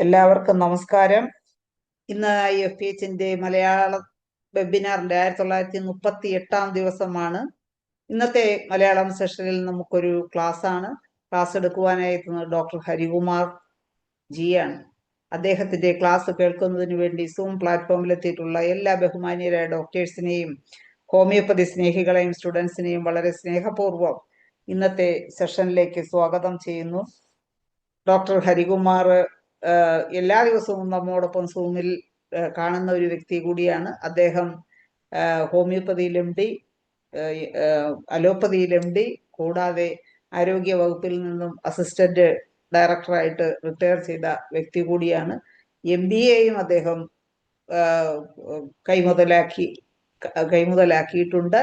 എല്ലാവർക്കും നമസ്കാരം. ഇന്ന് IFPHന്റെ മലയാള വെബിനാറിന്റെ 1938 ദിവസമാണ്. ഇന്നത്തെ മലയാളം സെഷനിൽ നമുക്കൊരു ക്ലാസ് എടുക്കുവാനായി എത്തുന്നത് ഡോക്ടർ ഹരികുമാർ ജിയാണ്. അദ്ദേഹത്തിന്റെ ക്ലാസ് കേൾക്കുന്നതിന് വേണ്ടി സൂം പ്ലാറ്റ്ഫോമിലെത്തിയിട്ടുള്ള എല്ലാ ബഹുമാന്യരായ ഡോക്ടേഴ്സിനെയും ഹോമിയോപ്പതി സ്നേഹികളെയും സ്റ്റുഡൻസിനെയും വളരെ സ്നേഹപൂർവ്വം ഇന്നത്തെ സെഷനിലേക്ക് സ്വാഗതം ചെയ്യുന്നു. ഡോക്ടർ ഹരികുമാർ എല്ലാ ദിവസവും നമ്മോടൊപ്പം സൂമിൽ കാണുന്ന ഒരു വ്യക്തി കൂടിയാണ്. അദ്ദേഹം ഹോമിയോപ്പതിയിൽ MD, അലോപ്പതിയിൽ MD, കൂടാതെ ആരോഗ്യ വകുപ്പിൽ നിന്നും അസിസ്റ്റന്റ് ഡയറക്ടറായിട്ട് റിട്ടയർ ചെയ്ത വ്യക്തി കൂടിയാണ്. MBAയും അദ്ദേഹം കൈമുതലാക്കിയിട്ടുണ്ട്.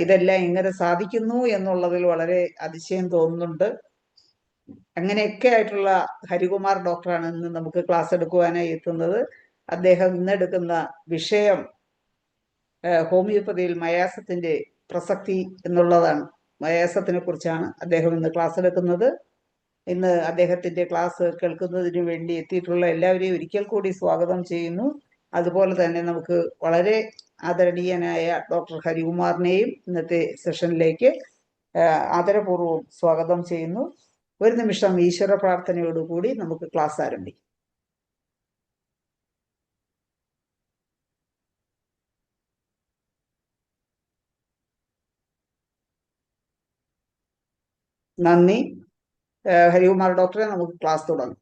ഇതെല്ലാം എങ്ങനെ സാധിക്കുന്നു എന്നുള്ളതിൽ വളരെ അതിശയം തോന്നുന്നുണ്ട്. അങ്ങനെയൊക്കെ ആയിട്ടുള്ള ഹരികുമാർ ഡോക്ടറാണ് ഇന്ന് നമുക്ക് ക്ലാസ് എടുക്കുവാനായി എത്തുന്നത്. അദ്ദേഹം ഇന്നെടുക്കുന്ന വിഷയം ഹോമിയോപ്പതിയിൽ മയാസത്തിന്റെ പ്രസക്തി എന്നുള്ളതാണ്. മയാസത്തിനെ കുറിച്ചാണ് അദ്ദേഹം ഇന്ന് ക്ലാസ് എടുക്കുന്നത്. ഇന്ന് അദ്ദേഹത്തിന്റെ ക്ലാസ് കേൾക്കുന്നതിന് വേണ്ടി എത്തിയിട്ടുള്ള എല്ലാവരെയും ഒരിക്കൽ കൂടി സ്വാഗതം ചെയ്യുന്നു. അതുപോലെ തന്നെ നമുക്ക് വളരെ ആദരണീയനായ ഡോക്ടർ ഹരികുമാറിനെയും ഇന്നത്തെ സെഷനിലേക്ക് ആദരപൂർവ്വം സ്വാഗതം ചെയ്യുന്നു. ഒരു നിമിഷം ഈശ്വര പ്രാർത്ഥനയോടുകൂടി നമുക്ക് ക്ലാസ് ആരംഭിക്കാം. നന്ദി. ഹരികുമാർ ഡോക്ടറെ, നമുക്ക് ക്ലാസ് തുടങ്ങാം.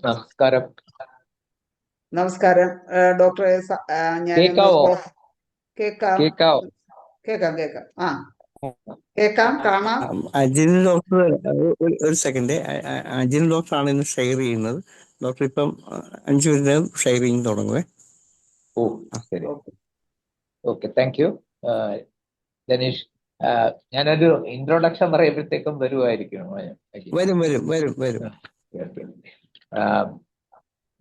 നമസ്കാരം. നമസ്കാരം ഡോക്ടറെ. ഞാൻ കേൾക്കാം. കേൾക്കാം, കാണാം. അജിൻ ഡോക്ടർ ഒരു സെക്കൻഡ്. അജിൻ ഡോക്ടറാണ് ഇന്ന് ഷെയർ ചെയ്യുന്നത്. ഡോക്ടർ ഇപ്പം 5 മിനിറ്റ് ഷെയറിങ് തുടങ്ങുവേ. ശരി, ഓക്കെ, താങ്ക് യു ജനീഷ്. ഞാനൊരു ഇൻട്രൊഡക്ഷൻ പറയുമ്പോഴത്തേക്കും വരുമായിരിക്കും. വരും.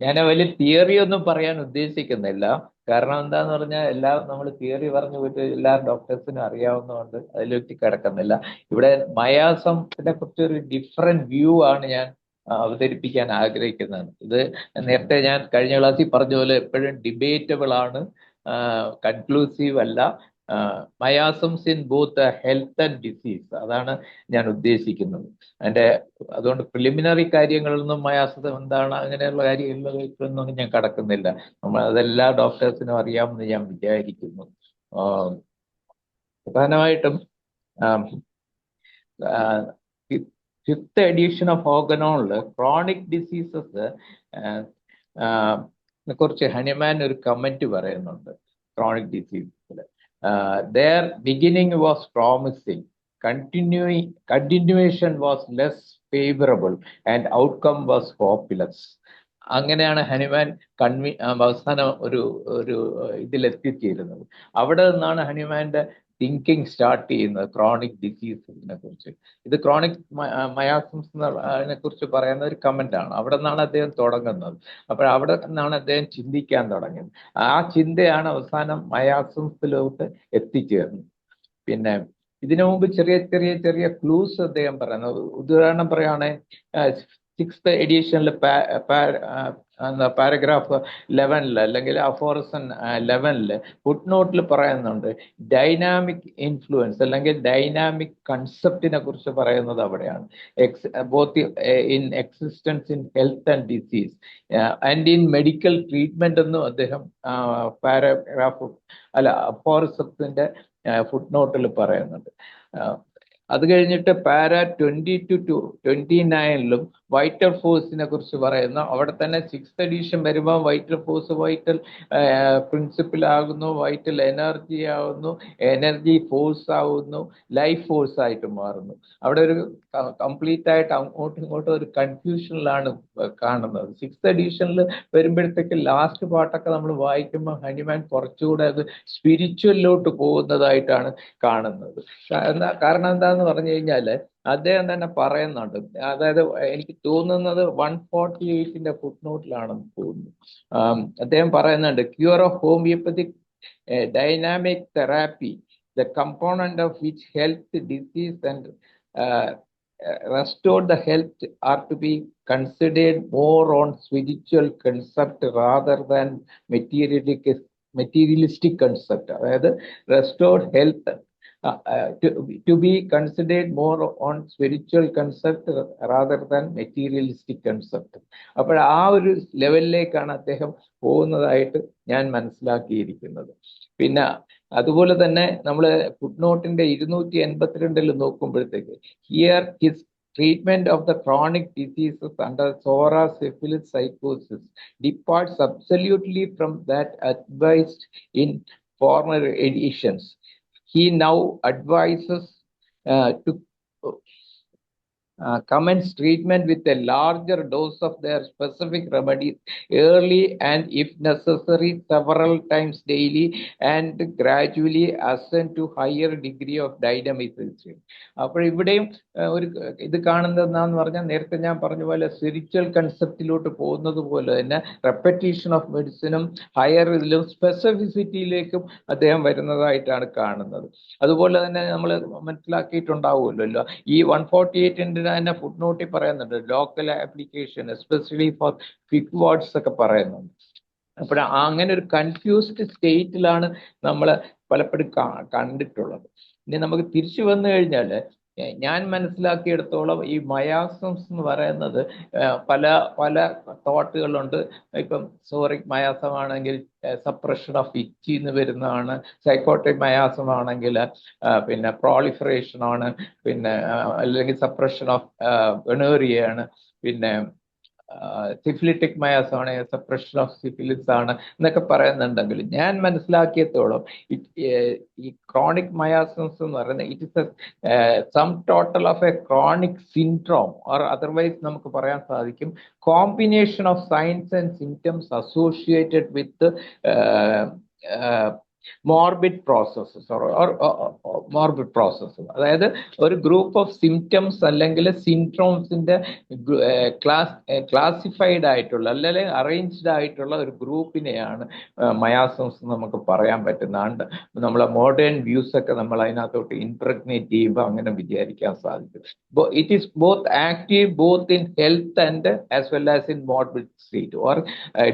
ഞാൻ വലിയ തിയറി ഒന്നും പറയാൻ ഉദ്ദേശിക്കുന്നില്ല. കാരണം എന്താന്ന് പറഞ്ഞാൽ എല്ലാം നമ്മൾ തിയറി പറഞ്ഞു പോയിട്ട് എല്ലാ ഡോക്ടേഴ്സിനും അറിയാവുന്നതുകൊണ്ട് അതിലേക്ക് കിടക്കുന്നില്ല. ഇവിടെ മയാസത്തിനെ കുറിച്ചൊരു ഡിഫറെന്റ് വ്യൂ ആണ് ഞാൻ അവതരിപ്പിക്കാൻ ആഗ്രഹിക്കുന്നത്. ഇത് നേരത്തെ ഞാൻ കഴിഞ്ഞ ക്ലാസ്സിൽ പറഞ്ഞ പോലെ എപ്പോഴും ഡിബേറ്റബിൾ ആണ്, കൺക്ലൂസീവ് അല്ല. Miasms in both health and disease, അതാണ് ഞാൻ ഉദ്ദേശിക്കുന്നത്. അതുകൊണ്ട് പ്രിലിമിനറി കാര്യങ്ങളിലൊന്നും മയാസം എന്താണ് അങ്ങനെയുള്ള കാര്യങ്ങളിലൊന്നും ഞാൻ കടക്കുന്നില്ല. അതെല്ലാ ഡോക്ടേഴ്സിനും അറിയാമെന്ന് ഞാൻ വിചാരിക്കുന്നു. പ്രധാനമായിട്ടും ഫിഫ്ത്ത് എഡിഷൻ ഓഫ് ഓർഗനോണില് ക്രോണിക് ഡിസീസസ് കുറിച്ച് ഹനുമാൻ ഒരു കമന്റ് പറയുന്നുണ്ട്. ക്രോണിക് ഡിസീസസിൽ their beginning was promising, continuation was less favorable and outcome was hopeless. അങ്ങനെയാണ് ഹനുമാൻ അവസാനം ഒരു ഇതിലെത്തിച്ചേരുന്നത്. അവിടെ നിന്നാണ് ഹനുമാന്റെ തിങ്കിങ് സ്റ്റാർട്ട് ചെയ്യുന്നത് ക്രോണിക് ഡിസീസിനെ കുറിച്ച്. ഇത് ക്രോണിക് മയാസംസിനെ കുറിച്ച് പറയുന്ന ഒരു കമന്റ് ആണ്. അവിടെ നിന്നാണ് അദ്ദേഹം തുടങ്ങുന്നത്. അപ്പോൾ അവിടെ നിന്നാണ് അദ്ദേഹം ചിന്തിക്കാൻ തുടങ്ങിയത്. ആ ചിന്തയാണ് അവസാനം മയാസംസിലോട്ട് എത്തിച്ചേർന്നത്. പിന്നെ ഇതിനു മുമ്പ് ചെറിയ ക്ലൂസ് അദ്ദേഹം പറയുന്നത്. ഉദാഹരണം പറയുകയാണെങ്കിൽ 6th എഡിഷനിൽ പാരഗ്രാഫ് 11 അല്ലെങ്കിൽ അഫോറസൻ 11 ഫുട് നോട്ടിൽ പറയുന്നുണ്ട് ഡൈനാമിക് ഇൻഫ്ലുവൻസ് അല്ലെങ്കിൽ ഡൈനാമിക് കൺസെപ്റ്റിനെ കുറിച്ച് പറയുന്നത് അവിടെയാണ്. Both in existence in health and disease and in medical treatment എന്നും അദ്ദേഹം അഫോറസത്തിന്റെ ഫുട് നോട്ടിൽ പറയുന്നുണ്ട്. അത് കഴിഞ്ഞിട്ട് പാര 20 to 29 വൈറ്റൽ ഫോഴ്സിനെ കുറിച്ച് പറയുന്നു. അവിടെ തന്നെ 6th എഡിഷൻ വരുമ്പോൾ വൈറ്റൽ ഫോഴ്സ് വൈറ്റൽ പ്രിൻസിപ്പിൾ ആകുന്നു, വൈറ്റൽ എനർജി ആകുന്നു, എനർജി ഫോഴ്സ് ആകുന്നു, ലൈഫ് ഫോഴ്സ് ആയിട്ട് മാറുന്നു. അവിടെ ഒരു കംപ്ലീറ്റ് ആയിട്ട് അങ്ങോട്ടും ഇങ്ങോട്ടും ഒരു കൺഫ്യൂഷനിലാണ് കാണുന്നത്. 6th എഡിഷനിൽ വരുമ്പോഴത്തേക്ക് ലാസ്റ്റ് പാർട്ടൊക്കെ നമ്മൾ വായിക്കുമ്പോൾ ഹനുമാൻ കുറച്ചുകൂടെ അത് സ്പിരിച്വലിലോട്ട് പോകുന്നതായിട്ടാണ് കാണുന്നത്. കാരണം എന്താന്ന് പറഞ്ഞു കഴിഞ്ഞാൽ അദ്ദേഹം തന്നെ പറയുന്നുണ്ട്. അതായത് എനിക്ക് തോന്നുന്നത് 148 ഫുട് നോട്ടിലാണെന്ന് തോന്നുന്നു. അദ്ദേഹം പറയുന്നുണ്ട് queen of homoeopathic dynamic therapy, the component of which health, disease and restored the health are to be considered more on spiritual concept rather than materialistic concept. അതായത് restored health to be considered more on spiritual concept rather than materialistic concept. അപ്പോൾ ആ ഒരു ലെവലിലേക്കാണ് അദ്ദേഹം പോകുന്നതായിട്ട് ഞാൻ മനസ്സിലാക്കിയിരിക്കുന്നത്. പിന്നെ അതുപോലെ തന്നെ നമ്മൾ ഫുഡ് നോട്ടിന്റെ 282 നോക്കുമ്പോഴത്തേക്ക് here his treatment of the chronic diseases under SORA, syphilis, psychosis departs absolutely from that advised in former editions. He now advises to commence treatment with a larger dose of their specific remedies early and, if necessary, several times daily, and gradually ascend to higher degree of dynamism. അപ്പോൾ ഇവിടെയും ഒരു ഇത് കാണുന്നത് എന്താന്ന് പറഞ്ഞാൽ നേരത്തെ ഞാൻ പറഞ്ഞ പോലെ സ്പിരിച്വൽ കൺസെപ്റ്റിലോട്ട് പോകുന്നത് പോലെ തന്നെ റെപ്പറ്റീഷൻ ഓഫ് മെഡിസിനും ഹയർ ഇതിലും സ്പെസിഫിസിറ്റിയിലേക്കും അദ്ദേഹം വരുന്നതായിട്ടാണ് കാണുന്നത്. അതുപോലെ തന്നെ നമ്മൾ മനസ്സിലാക്കിയിട്ടുണ്ടാവുമല്ലോ ഈ 148 തന്നെ ഫുഡ് നോട്ടിൽ പറയുന്നുണ്ട് local application especially for quick wards ഒക്കെ പറയുന്നുണ്ട്. അപ്പോൾ അങ്ങനെ ഒരു കൺഫ്യൂസ്ഡ് സ്റ്റേറ്റിലാണ് നമ്മൾ പലപ്പോഴും കണ്ടിട്ടുള്ളത്. ഇനി നമുക്ക് തിരിച്ചു വന്നു കഴിഞ്ഞാൽ ഞാൻ മനസ്സിലാക്കിയെടുത്തോളം ഈ മയാസംസ് എന്ന് പറയുന്നത് പല പല തോട്ടുകളുണ്ട്. ഇപ്പം സോറിക് മയാസമാണെങ്കിൽ സപ്രഷൻ ഓഫ് ഇച്ചി എന്ന് വരുന്നതാണ്. സൈക്കോട്ടിക് മയാസമാണെങ്കിൽ പിന്നെ പ്രോളിഫറേഷൻ ആണ്, പിന്നെ അല്ലെങ്കിൽ സപ്രഷൻ ഓഫ് വെണേറിയാണ്, പിന്നെ സിഫിലിറ്റിക് മയാസമാണ്, സപ്രഷൻ ഓഫ് സിഫിലിസ് ആണ് എന്നൊക്കെ പറയുന്നുണ്ടെങ്കിൽ ഞാൻ മനസ്സിലാക്കിയത്തോളം ഈ ക്രോണിക് മയാസംസ് എന്ന് പറയുന്നത് it is sum total of a chronic syndrome or otherwise നമുക്ക് പറയാൻ സാധിക്കും combination of signs and symptoms associated with morbid processes morbid processes. അതായത് ഒരു ഗ്രൂപ്പ് ഓഫ് സിംറ്റംസ് അല്ലെങ്കിൽ സിൻഡ്രോംസിന്റെ ക്ലാസിഫൈഡ് ആയിട്ടുള്ള അല്ലെങ്കിൽ അറേഞ്ച്ഡ് ആയിട്ടുള്ള ഒരു ഗ്രൂപ്പിനെയാണ് മയാസംസ് നമുക്ക് പറയാൻ പറ്റുന്നുണ്ട്. നമ്മളെ മോഡേൺ വ്യൂസ് ഒക്കെ നമ്മൾ അതിനകത്തോട്ട് ഇൻപ്രഗ്നേറ്റ് ചെയ്യുമ്പോൾ അങ്ങനെ വിചാരിക്കാൻ സാധിക്കും. It is both active both in health and as well as in morbid state or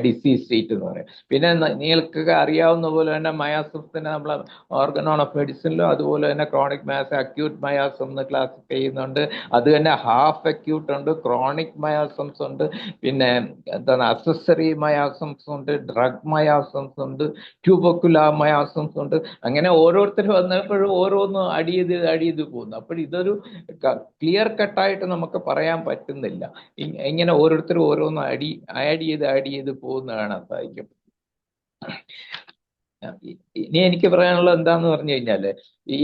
disease state എന്ന് പറയും. പിന്നെ നിങ്ങൾക്കൊക്കെ അറിയാവുന്ന പോലെ തന്നെ മയാസംസിനെ നമ്മൾ ഓർഗനോൺ ഓഫ് മെഡിസിനിലും അതുപോലെ തന്നെ ക്രോണിക് മയാസം അക്യൂട്ട് മയാസം എന്ന് ക്ലാസിഫൈ ചെയ്യുന്നുണ്ട്. അത് തന്നെ ഹാഫ് അക്യൂട്ട് ഉണ്ട്, ക്രോണിക് മയാസംസ് ഉണ്ട്, പിന്നെ എന്താണ് അസസറി മയാസംസ് ഉണ്ട്, ഡ്രഗ് മയാസംസ് ഉണ്ട്, ട്യൂബർക്കുലർ മയാസംസ് ഉണ്ട്. അങ്ങനെ ഓരോരുത്തർ വന്നപ്പോഴും ഓരോന്നും അടി ചെയ്ത് പോകുന്നു. അപ്പോൾ ഇതൊരു ക്ലിയർ കട്ടായിട്ട് നമുക്ക് പറയാൻ പറ്റുന്നില്ല. ഇങ്ങനെ ഓരോരുത്തരും ഓരോന്നും ആഡ് ചെയ്ത് പോകുന്നതാണ് സാധിക്കും. ഇനി എനിക്ക് പറയാനുള്ളത് എന്താന്ന് പറഞ്ഞു കഴിഞ്ഞാല് ഈ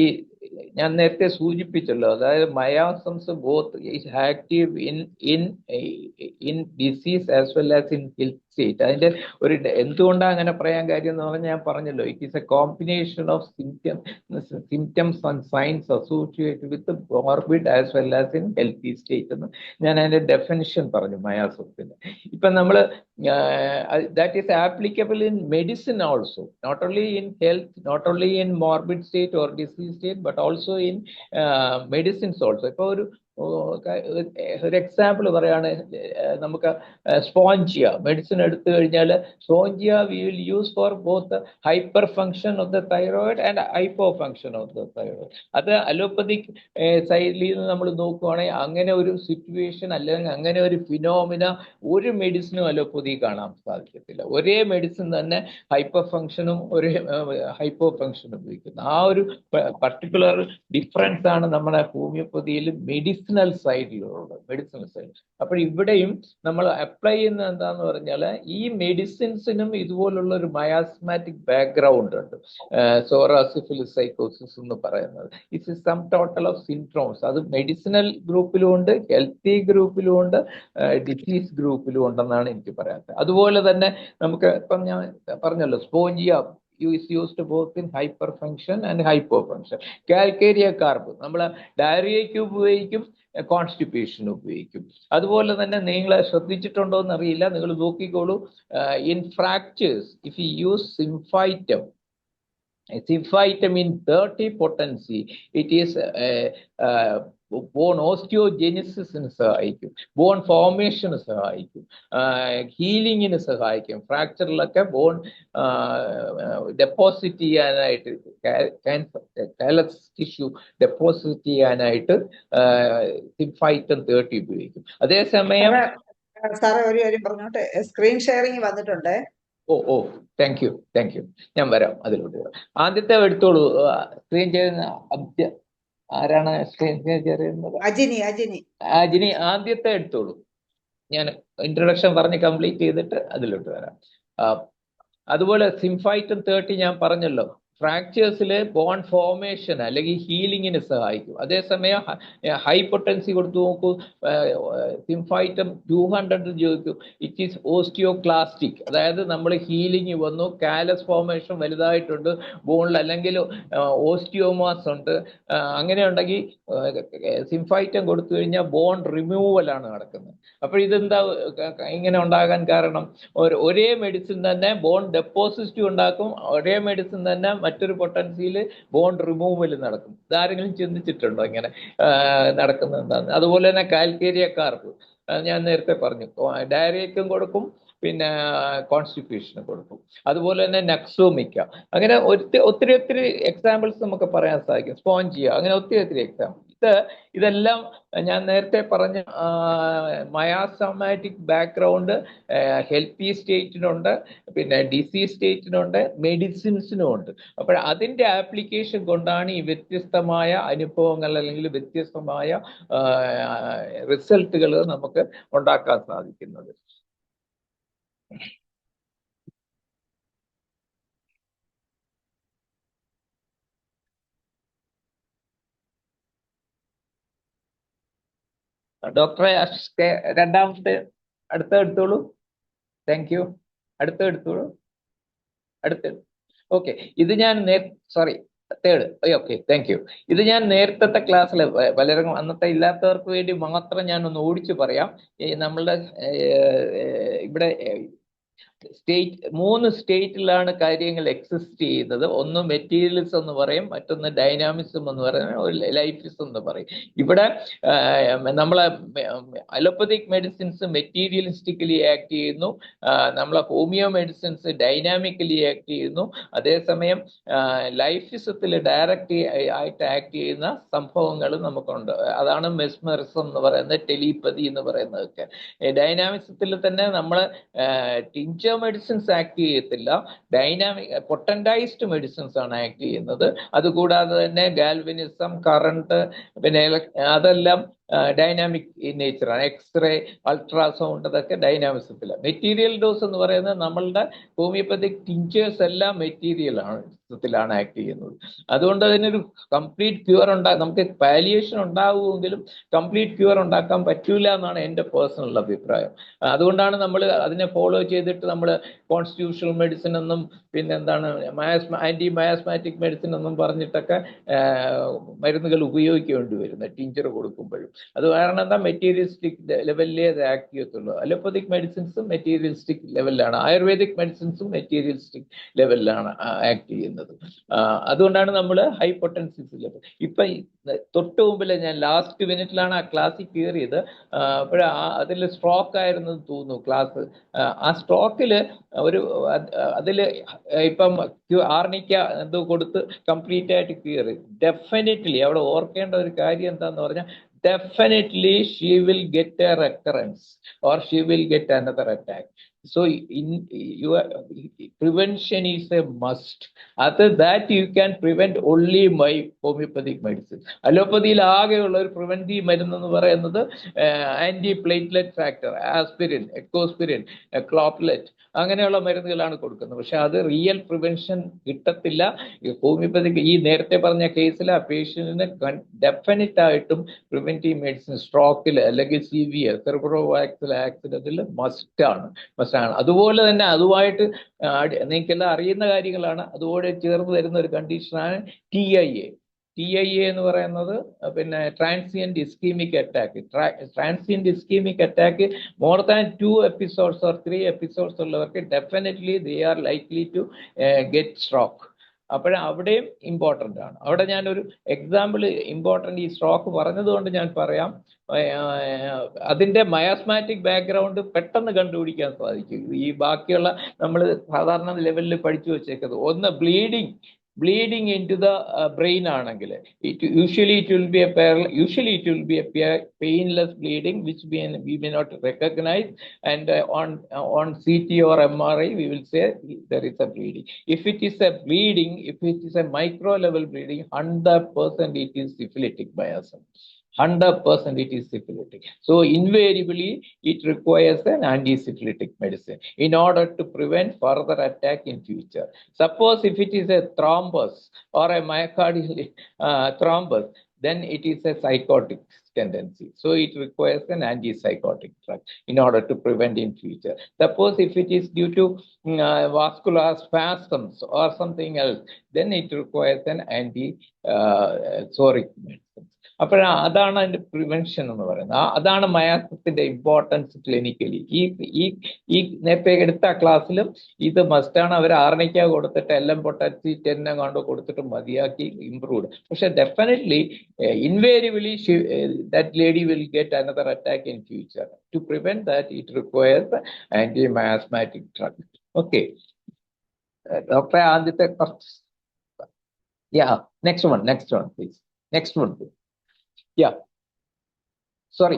ഞാൻ നേരത്തെ സൂചിപ്പിച്ചല്ലോ, അതായത് miasms both is active in disease as well as in health state. അതിന്റെ ഒരു എന്തുകൊണ്ടാണ് അങ്ങനെ പറയാൻ കാര്യം എന്ന് പറഞ്ഞാൽ ഞാൻ പറഞ്ഞല്ലോ it is a combination of symptoms and signs associated with morbid as well as in healthy state എന്ന് ഞാൻ അതിന്റെ ഡെഫിനിഷൻ പറഞ്ഞു മയാസംസിന്റെ. ഇപ്പൊ നമ്മൾ that is applicable in medicine also, not only in health, not only in morbid state or disease state, but also in medicines also. ഇപ്പൊ ഒരു example പറയാണ്, നമുക്ക് സ്പോഞ്ചിയ മെഡിസിൻ എടുത്തു കഴിഞ്ഞാൽ Spongia we will use for both hyper function of the thyroid and hypo function of the thyroid. അത് allopathic സൈഡിൽ നിന്ന് നമ്മൾ നോക്കുവാണെങ്കിൽ അങ്ങനെ ഒരു സിറ്റുവേഷൻ അല്ലെങ്കിൽ അങ്ങനെ ഒരു ഫിനോമിന ഒരു മെഡിസിനും അലോപ്പതി കാണാൻ സാധിക്കത്തില്ല. ഒരേ മെഡിസിൻ തന്നെ ഹൈപ്പർ ഫങ്ഷനും ഒരു ഹൈപ്പോ ഫങ്ഷനും ഉപയോഗിക്കുന്നു. ആ ഒരു പർട്ടിക്കുലർ ഡിഫറൻസ് ആണ് നമ്മുടെ ഹോമിയോപ്പതിയിൽ മെഡിസിനൽ സൈഡിലുള്ളത്, മെഡിസിനൽ സൈഡ്. അപ്പോൾ ഇവിടെയും നമ്മൾ അപ്ലൈ ചെയ്യുന്നത് എന്താന്ന് പറഞ്ഞാൽ ഈ മെഡിസിൻസിനും ഇതുപോലുള്ള ഒരു മയാസ്മാറ്റിക് ബാക്ക്ഗ്രൗണ്ട് ഉണ്ട്. സോറാ, സിഫിലിസ്, സൈക്കോസിസ് എന്ന് പറയുന്നത് it's some total of syndromes. അത് മെഡിസിനൽ ഗ്രൂപ്പിലും ഉണ്ട്, ഹെൽത്തി ഗ്രൂപ്പിലും ഉണ്ട്, ഡിസീസ് ഗ്രൂപ്പിലും ഉണ്ടെന്നാണ് എനിക്ക് പറയാത്തത്. അതുപോലെ തന്നെ നമുക്ക് ഇപ്പം ഞാൻ പറഞ്ഞല്ലോ Spongia is used both in hyperfunction and hypofunction. Calcarea carb നമ്മൾ ഡയറിയയ്ക്ക് ഉപയോഗിക്കും, കോൺസ്റ്റിപ്പേഷൻ ഉപയോഗിക്കും. അതുപോലെ തന്നെ നിങ്ങൾ ശ്രദ്ധിച്ചിട്ടുണ്ടോ എന്നറിയില്ല, നിങ്ങൾ നോക്കിക്കോളൂ. In fractures if you use symphytum in 30 potency, it is bone ഓസ്റ്റിയോജെനിസിന് സഹായിക്കും, ബോൺ ഫോർമേഷന് സഹായിക്കും, ഹീലിങ്ങിന് സഹായിക്കും. ഫ്രാക്ചറിലൊക്കെ ബോൺ ഡെപ്പോസിറ്റ് ചെയ്യാനായിട്ട്, കാലസ് ടിഷ്യൂ ഡെപ്പോസിറ്റ് ചെയ്യാനായിട്ട് സിംഫൈറ്റം 30 ഉപയോഗിക്കും. അതേസമയം സാറേ ഒരു കാര്യം പറഞ്ഞോട്ടെ, സ്ക്രീൻ ഷെയറിങ് വന്നിട്ടുണ്ട്. ഓ താങ്ക് യു. ഞാൻ വരാം, അതിലോട്ട് വരാം. ആദ്യത്തെ എടുത്തോളൂ. സ്ക്രീൻ ചെയ്യുന്ന ആരാണ് സ്ക്രീൻ ചെയ്യുന്നത്? അജിനി ആദ്യത്തെ എടുത്തോളൂ. ഞാൻ ഇൻട്രൊഡക്ഷൻ പറഞ്ഞ് കംപ്ലീറ്റ് ചെയ്തിട്ട് അതിലോട്ട് വരാം. അതുപോലെ സിംഫൈറ്റം 30 ഞാൻ പറഞ്ഞല്ലോ, ഫ്രാക്ചേഴ്സിൽ ബോൺ ഫോർമേഷൻ അല്ലെങ്കിൽ ഹീലിങ്ങിന് സഹായിക്കും. അതേസമയം ഹൈ പൊട്ടൻസി കൊടുത്തു നോക്കൂ, സിംഫൈറ്റം 200 ചോദിക്കും, ഇറ്റ് ഈസ് ഓസ്റ്റിയോക്ലാസ്റ്റിക്. അതായത് നമ്മൾ ഹീലിംഗ് വന്നു, കാലസ് ഫോർമേഷൻ വലുതായിട്ടുണ്ട് ബോണിൽ, അല്ലെങ്കിൽ ഓസ്റ്റിയോമാസ് ഉണ്ട്, അങ്ങനെ ഉണ്ടെങ്കിൽ സിംഫൈറ്റം കൊടുത്തു കഴിഞ്ഞാൽ ബോൺ റിമൂവലാണ് നടക്കുന്നത്. അപ്പോൾ ഇതെന്താ ഇങ്ങനെ ഉണ്ടാകാൻ കാരണം? ഒരേ മെഡിസിൻ തന്നെ ബോൺ ഡെപ്പോസിറ്റ് ഉണ്ടാക്കും, ഒരേ മെഡിസിൻ തന്നെ മറ്റൊരു പൊട്ടൻസിയിൽ ബോൺ റിമൂവൽ നടക്കും. ഇതാരെങ്കിലും ചിന്തിച്ചിട്ടുണ്ടോ ഇങ്ങനെ നടക്കുന്നത് എന്താണ്? അതുപോലെ തന്നെ കാൽക്കേരിയ കാർപ്പ് ഞാൻ നേരത്തെ പറഞ്ഞു, ഡയറിയക്കും കൊടുക്കും, പിന്നെ കോൺസ്റ്റിറ്റ്യൂഷന് കൊടുക്കും. അതുപോലെ തന്നെ നക്സോമിക്ക, അങ്ങനെ ഒത്തിരി എക്സാമ്പിൾസ് നമുക്ക് പറയാൻ സാധിക്കും. സ്പോഞ്ചിയ, അങ്ങനെ ഒത്തിരി എക്സാമ്പിൾ. ഇതെല്ലാം ഞാൻ നേരത്തെ പറഞ്ഞ മയാസോമാറ്റിക് ബാക്ക്ഗ്രൗണ്ട് ഹെൽത്തി സ്റ്റേറ്റിനുണ്ട്, പിന്നെ ഡിസീസ് സ്റ്റേറ്റിനുണ്ട്, മെഡിസിൻസിനും ഉണ്ട്. അപ്പോൾ അതിൻ്റെ ആപ്ലിക്കേഷൻ കൊണ്ടാണ് ഈ വ്യത്യസ്തമായ അനുഭവങ്ങൾ അല്ലെങ്കിൽ വ്യത്യസ്തമായ റിസൾട്ടുകൾ നമുക്ക് ഉണ്ടാക്കാൻ സാധിക്കുന്നത്. ഡോക്ടറെ രണ്ടാമത്തെ എടുത്തോളൂ. Thank you. എടുത്തോളൂ. ഓക്കെ, ഇത് ഞാൻ തേർഡ്. Okay, thank you. ഇത് ഞാൻ നേരത്തെ ക്ലാസ്സിൽ പലരും അന്നത്തെ ഇല്ലാത്തവർക്ക് വേണ്ടി മാത്രം ഞാൻ ഒന്ന് ഓടിച്ചു പറയാം. നമ്മളുടെ ഇവിടെ 3 സ്റ്റേറ്റിലാണ് കാര്യങ്ങൾ എക്സിസ്റ്റ് ചെയ്യുന്നത്. ഒന്ന് മെറ്റീരിയലിസം എന്ന് പറയും, മറ്റൊന്ന് ഡൈനാമിസം എന്ന് പറയും, ലൈഫിസം എന്ന് പറയും. ഇവിടെ നമ്മളെ അലോപ്പതിക് മെഡിസിൻസ് മെറ്റീരിയലിസ്റ്റിക്കലി ആക്ട് ചെയ്യുന്നു, നമ്മളെ ഹോമിയോ മെഡിസിൻസ് ഡൈനാമിക്കലി ആക്ട് ചെയ്യുന്നു. അതേസമയം ലൈഫിസത്തിൽ ഡയറക്റ്റ് ആയിട്ട് ആക്ട് ചെയ്യുന്ന സംഭവങ്ങൾ നമുക്കുണ്ട്. അതാണ് മെസ്മറിസം എന്ന് പറയുന്നത്, ടെലിപ്പതി എന്ന് പറയുന്നതൊക്കെ. ഡൈനാമിസത്തിൽ തന്നെ നമ്മൾ മെഡിസിൻസ് ആക്ട് ചെയ്യത്തില്ല, പൊട്ടൻറ്റൈസ്ഡ് മെഡിസിൻസ് ആണ് ആക്ട് ചെയ്യുന്നത്. അതുകൂടാതെ തന്നെ ഗാൽവനിസം, കറണ്ട്, പിന്നെ അതെല്ലാം ഡൈനാമിക് നേച്ചറാണ്. എക്സ്റേ, അൾട്രാസൗണ്ട്, അതൊക്കെ ഡൈനാമിസത്തില്ല. മെറ്റീരിയൽ ഡോസ് എന്ന് പറയുന്നത് നമ്മളുടെ ഹോമിയോപ്പതിക് ടിഞ്ചേഴ്സ് എല്ലാം മെറ്റീരിയലാണ് ആക്ട് ചെയ്യുന്നത്. അതുകൊണ്ട് അതിനൊരു കംപ്ലീറ്റ് ക്യൂർ നമുക്ക് പാലിയേഷൻ ഉണ്ടാവുമെങ്കിലും കംപ്ലീറ്റ് ക്യൂർ ഉണ്ടാക്കാൻ പറ്റൂല എന്നാണ് എൻ്റെ പേഴ്സണൽ അഭിപ്രായം. അതുകൊണ്ടാണ് നമ്മൾ അതിനെ ഫോളോ ചെയ്തിട്ട് നമ്മൾ കോൺസ്റ്റിറ്റ്യൂഷണൽ മെഡിസിൻ എന്നും പിന്നെ എന്താണ് ആൻറ്റി മയാസ്മാറ്റിക് മെഡിസിൻ എന്നും പറഞ്ഞിട്ടൊക്കെ മരുന്നുകൾ ഉപയോഗിക്കേണ്ടി വരുന്നത് ടിഞ്ചർ കൊടുക്കുമ്പോഴും. അത് കാരണം എന്താ, മെറ്റീരിയലിസ്റ്റിക് ലെവലിലേ അത് ആക്ട് ചെയ്യത്തുള്ളൂ. അലോപ്പതിക് മെഡിസിൻസും മെറ്റീരിയലിസ്റ്റിക് ലെവലിലാണ്, ആയുർവേദിക് മെഡിസിൻസും മെറ്റീരിയലിസ്റ്റിക് ലെവലിലാണ് ആക്ട് ചെയ്യുന്നത്. അതുകൊണ്ടാണ് നമ്മൾ ഹൈ പൊട്ടൻസി ലെവൽ. ഇപ്പൊ തൊട്ട് മുമ്പിൽ ഞാൻ ലാസ്റ്റ് മിനിറ്റിലാണ് ആ ക്ലാസ്സിൽ കയറിയത്. അതിൽ സ്ട്രോക്ക് ആയിരുന്നു തോന്നുന്നു ക്ലാസ്. ആ സ്ട്രോക്കിൽ അതിൽ ഇപ്പം ആർണിക്ക എന്തോ കൊടുത്ത് കംപ്ലീറ്റ് ആയിട്ട് കയറി. ഡെഫിനറ്റ്ലി അവിടെ ഓർക്കേണ്ട ഒരു കാര്യം എന്താന്ന് പറഞ്ഞാൽ, definitely she will get a recurrence or she will get another attack. So prevention is a must. After that you can prevent only by homeopathic medicine. അലോപ്പതിയിൽ ആകെയുള്ള ഒരു പ്രിവെന്റീവ് മരുന്ന് എന്ന് പറയുന്നത് anti platelet factor, aspirin, Ecosprin, Clopilet, അങ്ങനെയുള്ള മരുന്നുകളാണ് കൊടുക്കുന്നത്. പക്ഷെ അത് റിയൽ പ്രിവെൻഷൻ കിട്ടത്തില്ല. ഹോമിയോപ്പതിക്ക് ഈ നേരത്തെ പറഞ്ഞ കേസിൽ ആ പേഷ്യന്റിന് ഡെഫിനറ്റ് ആയിട്ടും പ്രിവെന്റീവ് മെഡിസിൻ സ്ട്രോക്കിൽ അല്ലെങ്കിൽ സിവിയർ സെറിബ്രോവാസ്കുലർ ആക്സിഡന്റിൽ മസ്റ്റാണ്. അതുപോലെ തന്നെ അതുമായിട്ട് നിങ്ങൾക്കെല്ലാം അറിയുന്ന കാര്യങ്ങളാണ്, അതുപോലെ ചേർന്ന് വരുന്ന ഒരു കണ്ടീഷനാണ് TIA. എന്ന് പറയുന്നത് പിന്നെ transient ischemic attack. Transient ischemic attack more than 2 episodes or 3 episodes ഉള്ളവർക്ക് definitely they are likely to get stroke. അവിടെയും ഇമ്പോർട്ടൻ്റ് ആണ്. അവിടെ ഞാനൊരു എക്സാമ്പിൾ ഇമ്പോർട്ടൻ്റ് ഈ സ്ട്രോക്ക് പറഞ്ഞതുകൊണ്ട് ഞാൻ പറയാം. അതിൻ്റെ മയാസ്മാറ്റിക് ബാക്ക്ഗ്രൗണ്ട് പെട്ടെന്ന് കണ്ടുപിടിക്കാൻ സാധിക്കും. ഈ ബാക്കിയുള്ള നമ്മൾ സാധാരണ ലെവലിൽ പഠിച്ചു വെച്ചേക്കുന്നത് ഒന്ന് bleeding into the brain ആണെങ്കിൽ usually it will be a painless bleeding which we may not recognize, and on CT or MRI we will say there is a bleeding. If it is a micro level bleeding, 100% it is syphilitic biasm. 100% it is syphilitic. So invariably it requires an anti-syphilitic medicine in order to prevent further attack in future. Suppose if it is a thrombus or a myocardial thrombus, then it is a psychotic tendency. So it requires an antipsychotic drug in order to prevent in future. Suppose if it is due to vascular spasms or something else, then it requires an anti-psoric medicine. അപ്പോൾ അതാണ് അതിന്റെ prevention എന്ന് പറയുന്നത്. അതാണ് മയാസത്തിന്റെ importance clinically. ഈ നേരത്തെ എടുത്ത ക്ലാസ്സിലും ഇത് മസ്റ്റാണ്. അവർ ആർണിക്ക കൊടുത്തിട്ട് എല്ലാം പൊട്ടാസി 10 കണ്ടോ കൊടുത്തിട്ട് മതിയാക്കി ഇംപ്രൂവ്ഡ്. പക്ഷെ definitely invariably that lady will get another attack in future. To prevent that it requires anti miasmatic drug. Okay ഡോക്ടറെ, ആദ്യത്തെ കുറച്ച് next one please. Next one please. Yeah, sorry.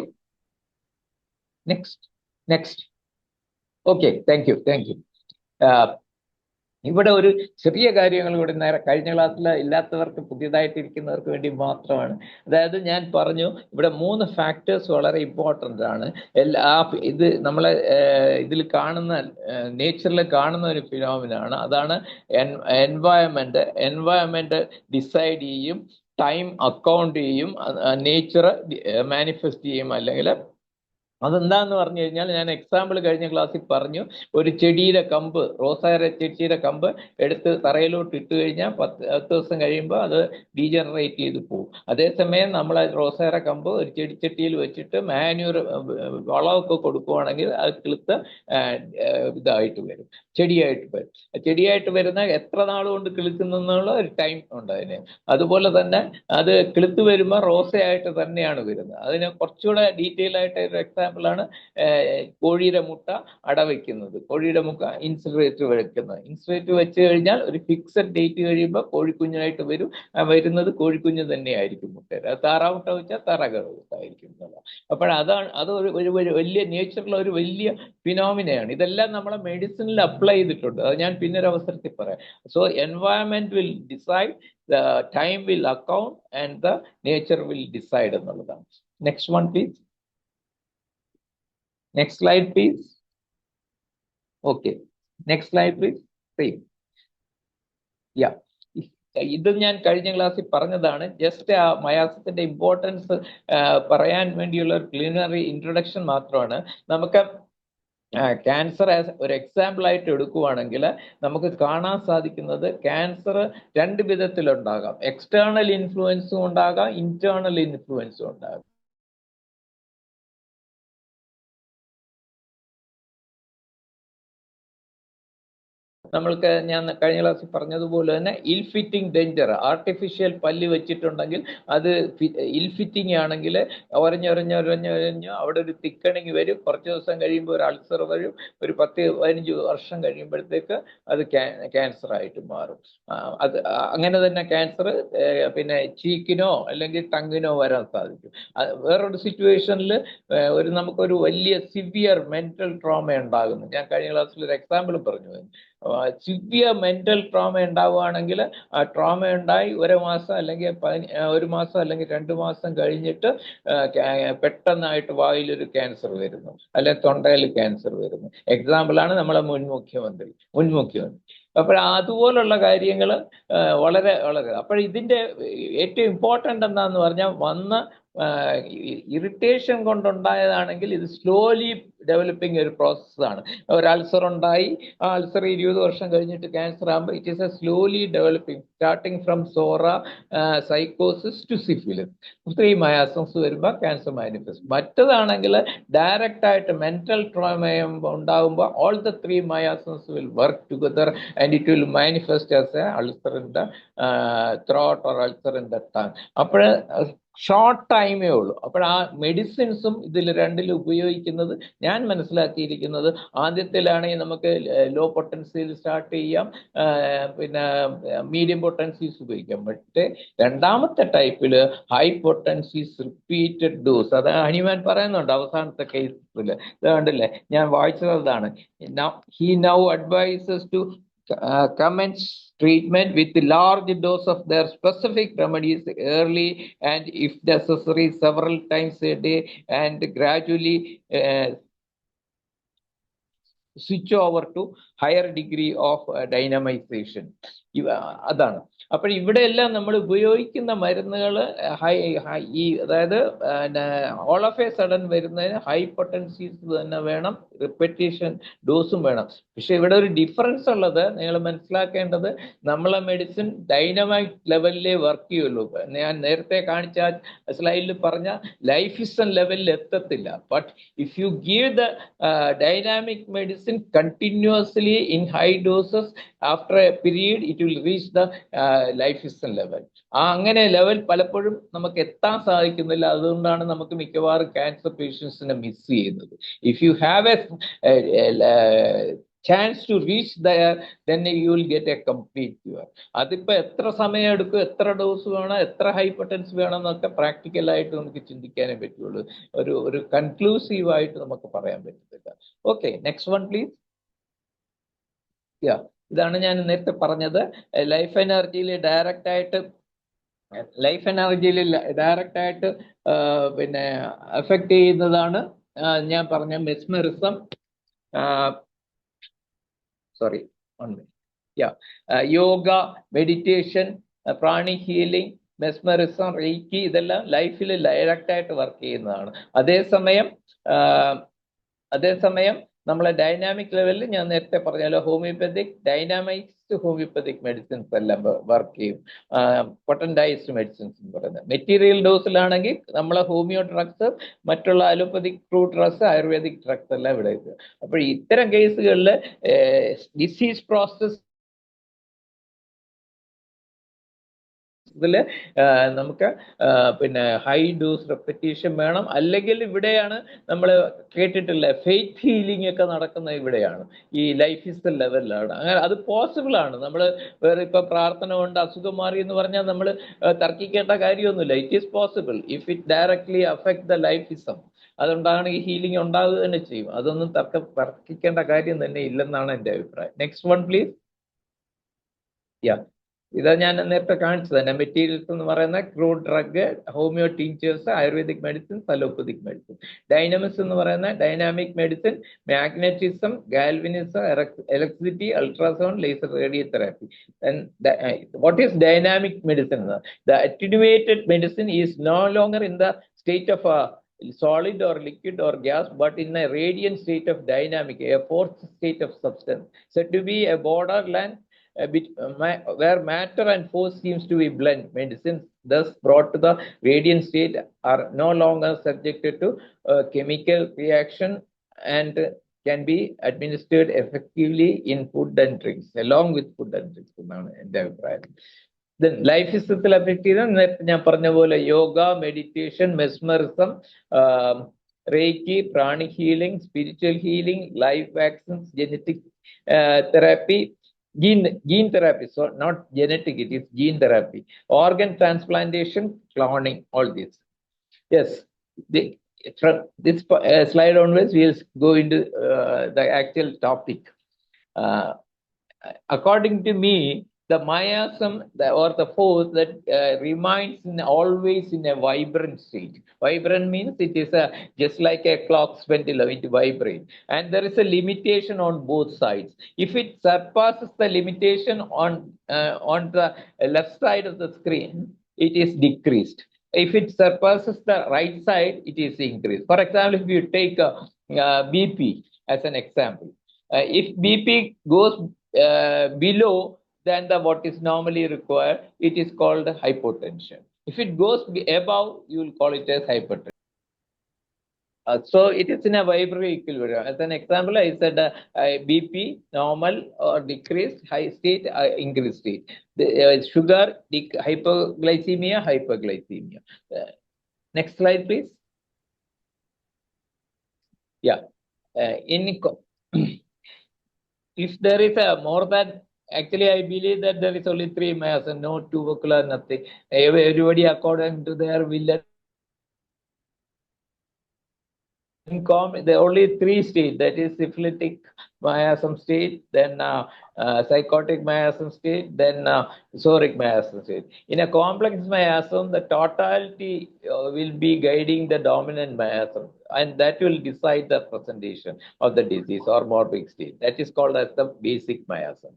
Next. Okay, thank you. ഇവിടെ ഒരു ചെറിയ കാര്യങ്ങൾ കൂടി കഴിഞ്ഞ ക്ലാസ്സിൽ ഇല്ലാത്തവർക്ക് പുതിയതായിട്ടിരിക്കുന്നവർക്ക് വേണ്ടി മാത്രമാണ്. അതായത് ഞാൻ പറഞ്ഞു ഇവിടെ 3 ഫാക്ടേഴ്സ് വളരെ ഇമ്പോർട്ടൻ്റ് ആണ്. ഇത് നമ്മളെ ഇതിൽ കാണുന്ന നേച്ചറിൽ കാണുന്ന ഒരു ഫിനോമിനാണ്. അതാണ് എൻവയറമെന്റ് ഡിസൈഡ് ചെയ്യും, ടൈം അക്കൗണ്ട് ചെയ്യും, നേച്ചർ മാനിഫെസ്റ്റ് ചെയ്യും. അല്ലെങ്കിൽ അതെന്താന്ന് പറഞ്ഞു കഴിഞ്ഞാൽ, ഞാൻ എക്സാമ്പിൾ കഴിഞ്ഞ ക്ലാസ്സിൽ പറഞ്ഞു, ഒരു ചെടിയുടെ കമ്പ്, റോസാര ചെടിയുടെ കമ്പ് എടുത്ത് തറയിലോട്ട് ഇട്ട് കഴിഞ്ഞാൽ 10 ദിവസം കഴിയുമ്പോൾ അത് ഡീജനറേറ്റ് ചെയ്ത് പോകും. അതേസമയം നമ്മൾ റോസാര കമ്പ് ഒരു ചെടിച്ചട്ടിയിൽ വെച്ചിട്ട് മാന്യൂർ വളമൊക്കെ കൊടുക്കുവാണെങ്കിൽ അത് കിളുത്ത് ഇതായിട്ട് വരും, ചെടിയായിട്ട് വരുന്ന എത്ര നാൾ കൊണ്ട് കിളുക്കുന്നുള്ള ഒരു ടൈം ഉണ്ട് അതിന്. അതുപോലെ തന്നെ അത് കിളുത്ത് വരുമ്പോൾ റോസയായിട്ട് തന്നെയാണ് വരുന്നത്. അതിന് കുറച്ചുകൂടെ ഡീറ്റെയിൽ ആയിട്ട് ഒരു എക്സാമ്പിളാണ് കോഴിയുടെ മുട്ട അടവയ്ക്കുന്നത്. കോഴിയുടെ മുട്ട ഇൻസുലേറ്റർ വെച്ച് കഴിഞ്ഞാൽ ഒരു ഫിക്സഡ് ഡേറ്റ് കഴിയുമ്പോൾ കോഴിക്കുഞ്ഞായിട്ട് വരുന്നത് കോഴിക്കുഞ്ഞ് തന്നെയായിരിക്കും മുട്ട. താറാമുട്ട വെച്ചാൽ താറാകട്ടായിരിക്കും. അത് ഒരു വലിയ നേച്ചറിലെ ഒരു വലിയ ഫിനോമിനയാണ്. ഇതെല്ലാം നമ്മളെ മെഡിസിനിൽ അപ്ലൈ ചെയ്തിട്ടുണ്ട്. അത് ഞാൻ പിന്നൊരു അവസരത്തിൽ പറയാം. So environment will decide, the time will account, and the nature will decide എന്നുള്ളതാണ്. Next one please. Next slide please. Okay, next slide please. ഇത് ഞാൻ കഴിഞ്ഞ ക്ലാസ്സിൽ പറഞ്ഞതാണ്. ജസ്റ്റ് ആ മയാസത്തിന്റെ ഇമ്പോർട്ടൻസ് പറയാൻ വേണ്ടിയുള്ള ഒരു പ്രിലിമിനറി ഇൻട്രൊഡക്ഷൻ മാത്രമാണ്. നമുക്ക് ക്യാൻസർ ഒരു എക്സാമ്പിൾ ആയിട്ട് എടുക്കുവാണെങ്കിൽ നമുക്ക് കാണാൻ സാധിക്കുന്നത് ക്യാൻസർ 2 വിധത്തിലുണ്ടാകാം. എക്സ്റ്റേണൽ ഇൻഫ്ലുവൻസും ഉണ്ടാകാം, ഇന്റേണൽ ഇൻഫ്ലുവൻസും ഉണ്ടാകാം. നമ്മൾക്ക് ഞാൻ കഴിഞ്ഞ ക്ലാസ്സിൽ പറഞ്ഞതുപോലെ തന്നെ ഇൽ ഫിറ്റിംഗ് ഡേഞ്ചർ. ആർട്ടിഫിഷ്യൽ പല്ല് വെച്ചിട്ടുണ്ടെങ്കിൽ അത് ഇൽ ഫിറ്റിംഗ് ആണെങ്കിൽ ഒരഞ്ഞൊരഞ്ഞ് അവിടെ ഒരു തിക്കണിങ് വരും. കുറച്ച് ദിവസം കഴിയുമ്പോൾ ഒരു അൾസർ വരും. ഒരു 10-15 വർഷം കഴിയുമ്പോഴത്തേക്ക് അത് ക്യാൻസർ ആയിട്ട് മാറും. അത് അങ്ങനെ തന്നെ ക്യാൻസർ പിന്നെ ചീക്കിനോ അല്ലെങ്കിൽ ടങ്ങിനോ വരാൻ സാധിക്കും. വേറൊരു സിറ്റുവേഷനിൽ നമുക്കൊരു വലിയ സിവിയർ മെന്റൽ ട്രോമ ഉണ്ടാകുന്നു. ഞാൻ കഴിഞ്ഞ ക്ലാസ്സിൽ ഒരു എക്സാമ്പിൾ പറഞ്ഞു. സിവിയർ മെന്റൽ ട്രോമ ഉണ്ടാവുകയാണെങ്കിൽ ആ ട്രോമ ഉണ്ടായി 1 മാസം അല്ലെങ്കിൽ 1 മാസം അല്ലെങ്കിൽ 2 മാസം കഴിഞ്ഞിട്ട് പെട്ടെന്നായിട്ട് വായിലൊരു ക്യാൻസർ വരുന്നു, അല്ലെങ്കിൽ തൊണ്ടയിൽ ക്യാൻസർ വരുന്നു. എക്സാമ്പിളാണ് നമ്മളെ മുൻ മുഖ്യമന്ത്രി. അപ്പോൾ അതുപോലുള്ള കാര്യങ്ങൾ വളരെ അപ്പോൾ ഇതിൻ്റെ ഏറ്റവും ഇമ്പോർട്ടൻ്റ് എന്താന്ന് പറഞ്ഞാൽ ഇറിറ്റേഷൻ കൊണ്ടുണ്ടായതാണെങ്കിൽ ഇത് സ്ലോലി ഡെവലപ്പിംഗ് ഒരു പ്രോസസ്സാണ്. ഒരു അൾസർ ഉണ്ടായി, ആ അൾസർ 20 വർഷം കഴിഞ്ഞിട്ട് ക്യാൻസർ ആകുമ്പോൾ it is a slowly developing, starting from psora, സൈക്കോസിസ് ടു സിഫിലിസ്. 3 മയാസംസ് വരുമ്പോൾ ക്യാൻസർ മാനിഫെസ്റ്റ്. മറ്റതാണെങ്കിൽ ഡയറക്റ്റ് ആയിട്ട് മെന്റൽ ട്രോമയം ഉണ്ടാകുമ്പോൾ all the 3 miasms will work together and it will manifest as a ulcer in the throat or ulcer in the tongue. അപ്പോൾ short ടൈമേ ഉള്ളൂ. അപ്പോൾ ആ മെഡിസിൻസും ഇതിൽ രണ്ടിലും ഉപയോഗിക്കുന്നത് ഞാൻ മനസ്സിലാക്കിയിരിക്കുന്നത്, ആദ്യത്തിലാണെങ്കിൽ നമുക്ക് ലോ പൊട്ടൻസിയിൽ സ്റ്റാർട്ട് ചെയ്യാം, പിന്നെ മീഡിയം പൊട്ടൻസീസ് ഉപയോഗിക്കാം. പക്ഷേ രണ്ടാമത്തെ ടൈപ്പിൽ ഹൈ പൊട്ടൻസീസ് റിപ്പീറ്റഡ് ഡോസ്, അത് ഹനുമാൻ പറയുന്നുണ്ട് അവസാനത്തെ കേസിൽ. ഇതുകൊണ്ടല്ലേ ഞാൻ വായിച്ചതാണ്. He now advises to commence treatment with large dose of their specific remedies early and if necessary several times a day, and gradually switch over to higher degree of dynamization. അതാണ്. അപ്പോൾ ഇവിടെയെല്ലാം നമ്മൾ ഉപയോഗിക്കുന്ന മരുന്നുകൾ അതായത് ഓൾ ഓഫ് എ സഡൻ വരുന്നതിന് high potencies തന്നെ വേണം, റിപ്പറ്റീഷൻ ഡോസും വേണം. പക്ഷെ ഇവിടെ ഒരു ഡിഫറൻസ് ഉള്ളത് നിങ്ങൾ മനസ്സിലാക്കേണ്ടത്, നമ്മളെ മെഡിസിൻ ഡൈനമൈറ്റ് ലെവലിലേ വർക്ക് ചെയ്യുള്ളൂ. ഞാൻ നേരത്തെ കാണിച്ച സ്ലൈഡിൽ പറഞ്ഞ ലൈഫിസൺ ലെവലിൽ എത്തത്തില്ല. But if you give the dynamic medicine continuously in high doses, after a period it will reach the lifeism level. അങ്ങനെ ലെവൽ പലപ്പോഴും നമുക്ക് എത്താൻ സാധിക്കുന്നില്ല. അതുകൊണ്ടാണ് നമുക്ക് മിക്കവാറും ക്യാൻസർ പേഷ്യൻസിനെ മിസ് ചെയ്യുന്നത്. If you have a chance to reach there, then you will get a complete cure. അതിപ്പോൾ എത്ര സമയം എടുക്കും, എത്ര ഡോസ് വേണം, എത്ര ഹൈ പൊട്ടൻസ് വേണം എന്നൊക്കെ പ്രാക്ടിക്കലായിട്ട് നമുക്ക് ചിന്തിക്കാനേ പറ്റുള്ളൂ. ഒരു കൺക്ലൂസീവായിട്ട് നമുക്ക് പറയാൻ പറ്റത്തില്ല. Okay, next one please. ഇതാണ് ഞാൻ നേരത്തെ പറഞ്ഞത്. ലൈഫ് എനർജിയിൽ ഡയറക്റ്റ് ആയിട്ട് പിന്നെ എഫക്റ്റ് ചെയ്യുന്നതാണ് ഞാൻ പറഞ്ഞ മെസ്മറിസം. യോഗ, മെഡിറ്റേഷൻ, പ്രാണി ഹീലിംഗ്, മെസ്മറിസം, റേക്കി, ഇതെല്ലാം ലൈഫിൽ ഡയറക്റ്റ് ആയിട്ട് വർക്ക് ചെയ്യുന്നതാണ്. അതേസമയം നമ്മളെ ഡൈനാമിക് ലെവലിൽ ഞാൻ നേരത്തെ പറഞ്ഞല്ലോ, ഹോമിയോപ്പതിക്, ഡൈനാമൈസ്ഡ് ഹോമിയോപ്പതിക് മെഡിസിൻസ് എല്ലാം വർക്ക് ചെയ്യും. പൊട്ടൻറ്റൈസ്ഡ് മെഡിസിൻസ് എന്ന് പറയുന്നത്. മെറ്റീരിയൽ ഡോസിലാണെങ്കിൽ നമ്മളെ ഹോമിയോ ഡ്രഗ്സ്, മറ്റുള്ള allopathic crude drugs, ayurvedic drugs എല്ലാം ഇവിടെ ഉണ്ട്. അപ്പോൾ ഇത്തരം കേസുകളിൽ ഡിസീസ് പ്രോസസ് ഇതിൽ നമുക്ക് പിന്നെ ഹൈ ഡോസ് റെപ്പറ്റീഷൻ വേണം. അല്ലെങ്കിൽ ഇവിടെയാണ് നമ്മൾ കേട്ടിട്ടില്ല, ഫെയ്ത്ത് ഹീലിംഗ് ഒക്കെ നടക്കുന്ന ഇവിടെയാണ്, ഈ ലൈഫിസ്റ്റൽ ലെവലിലാണ്. അങ്ങനെ അത് പോസിബിൾ ആണ്. നമ്മൾ വേറെ ഇപ്പം പ്രാർത്ഥന കൊണ്ട് അസുഖം മാറി എന്ന് പറഞ്ഞാൽ നമ്മൾ തർക്കിക്കേണ്ട കാര്യമൊന്നുമില്ല. It is possible if it directly affect the lifeism. അതുകൊണ്ടാണ് ഈ ഹീലിംഗ് ഉണ്ടാവുക തന്നെ ചെയ്യും. അതൊന്നും തർക്കിക്കേണ്ട കാര്യം തന്നെ ഇല്ലെന്നാണ് എൻ്റെ അഭിപ്രായം. Next one please. ഇതാ ഞാൻ നേരത്തെ കാണിച്ചത് തന്നെ. മെറ്റീരിയൽസ് എന്ന് പറയുന്ന crude drug, homeo tinctures, Ayurvedic medicine, allopathic medicine. Dynamics എന്ന് പറയുന്ന dynamic medicine, magnetism, galvanism, electricity, ultrasound, laser radiotherapy. What is dynamic medicine? The attenuated medicine is no longer in the state of solid or liquid or gas, but in a radiant state of dynamic, a fourth state of substance, said to be a borderland where matter and force seems to be blend. Medicines thus brought to the radiant state are no longer subjected to chemical reaction and can be administered effectively in food and drinks, along with food and drinks. Then ലൈഫിസത്തിൽ affect ചെയ്ത നേരത്തെ ഞാൻ പറഞ്ഞ പോലെ yoga, meditation, mesmerism, reiki, pranic healing, spiritual healing, life vaccines, genetic therapy, gene therapy, so not genetic, it is gene therapy, organ transplantation, cloning, all this. Yes, from this slide onwards we will go into the actual topic. According to me, the miasm or the force that remains always in a vibrant state. Vibrant means it is just like a clock's pendulum, it vibrates. And there is a limitation on both sides. If it surpasses the limitation on the left side of the screen, it is decreased. If it surpasses the right side, it is increased. For example, if you take BP as an example, if BP goes below than what is normally required, it is called hypotension. If it goes above, you will call it as hypertension. So it is in a vibratory equilibrium. As an example, I said BP normal or decreased, high state, increased state. The sugar, hypoglycemia, hyperglycemia. Next slide, please. Yeah. If there is a more than, actually, I believe that there is only 3 myosin, no tubercular, nothing. Everybody according to their will. There are only 3 states, that is syphilitic miasm state, then psychotic miasm state, then soric miasm state. In a complex miasm, the totality will be guiding the dominant miasm, and that will decide the presentation of the disease or morbic state. That is called as the basic miasm.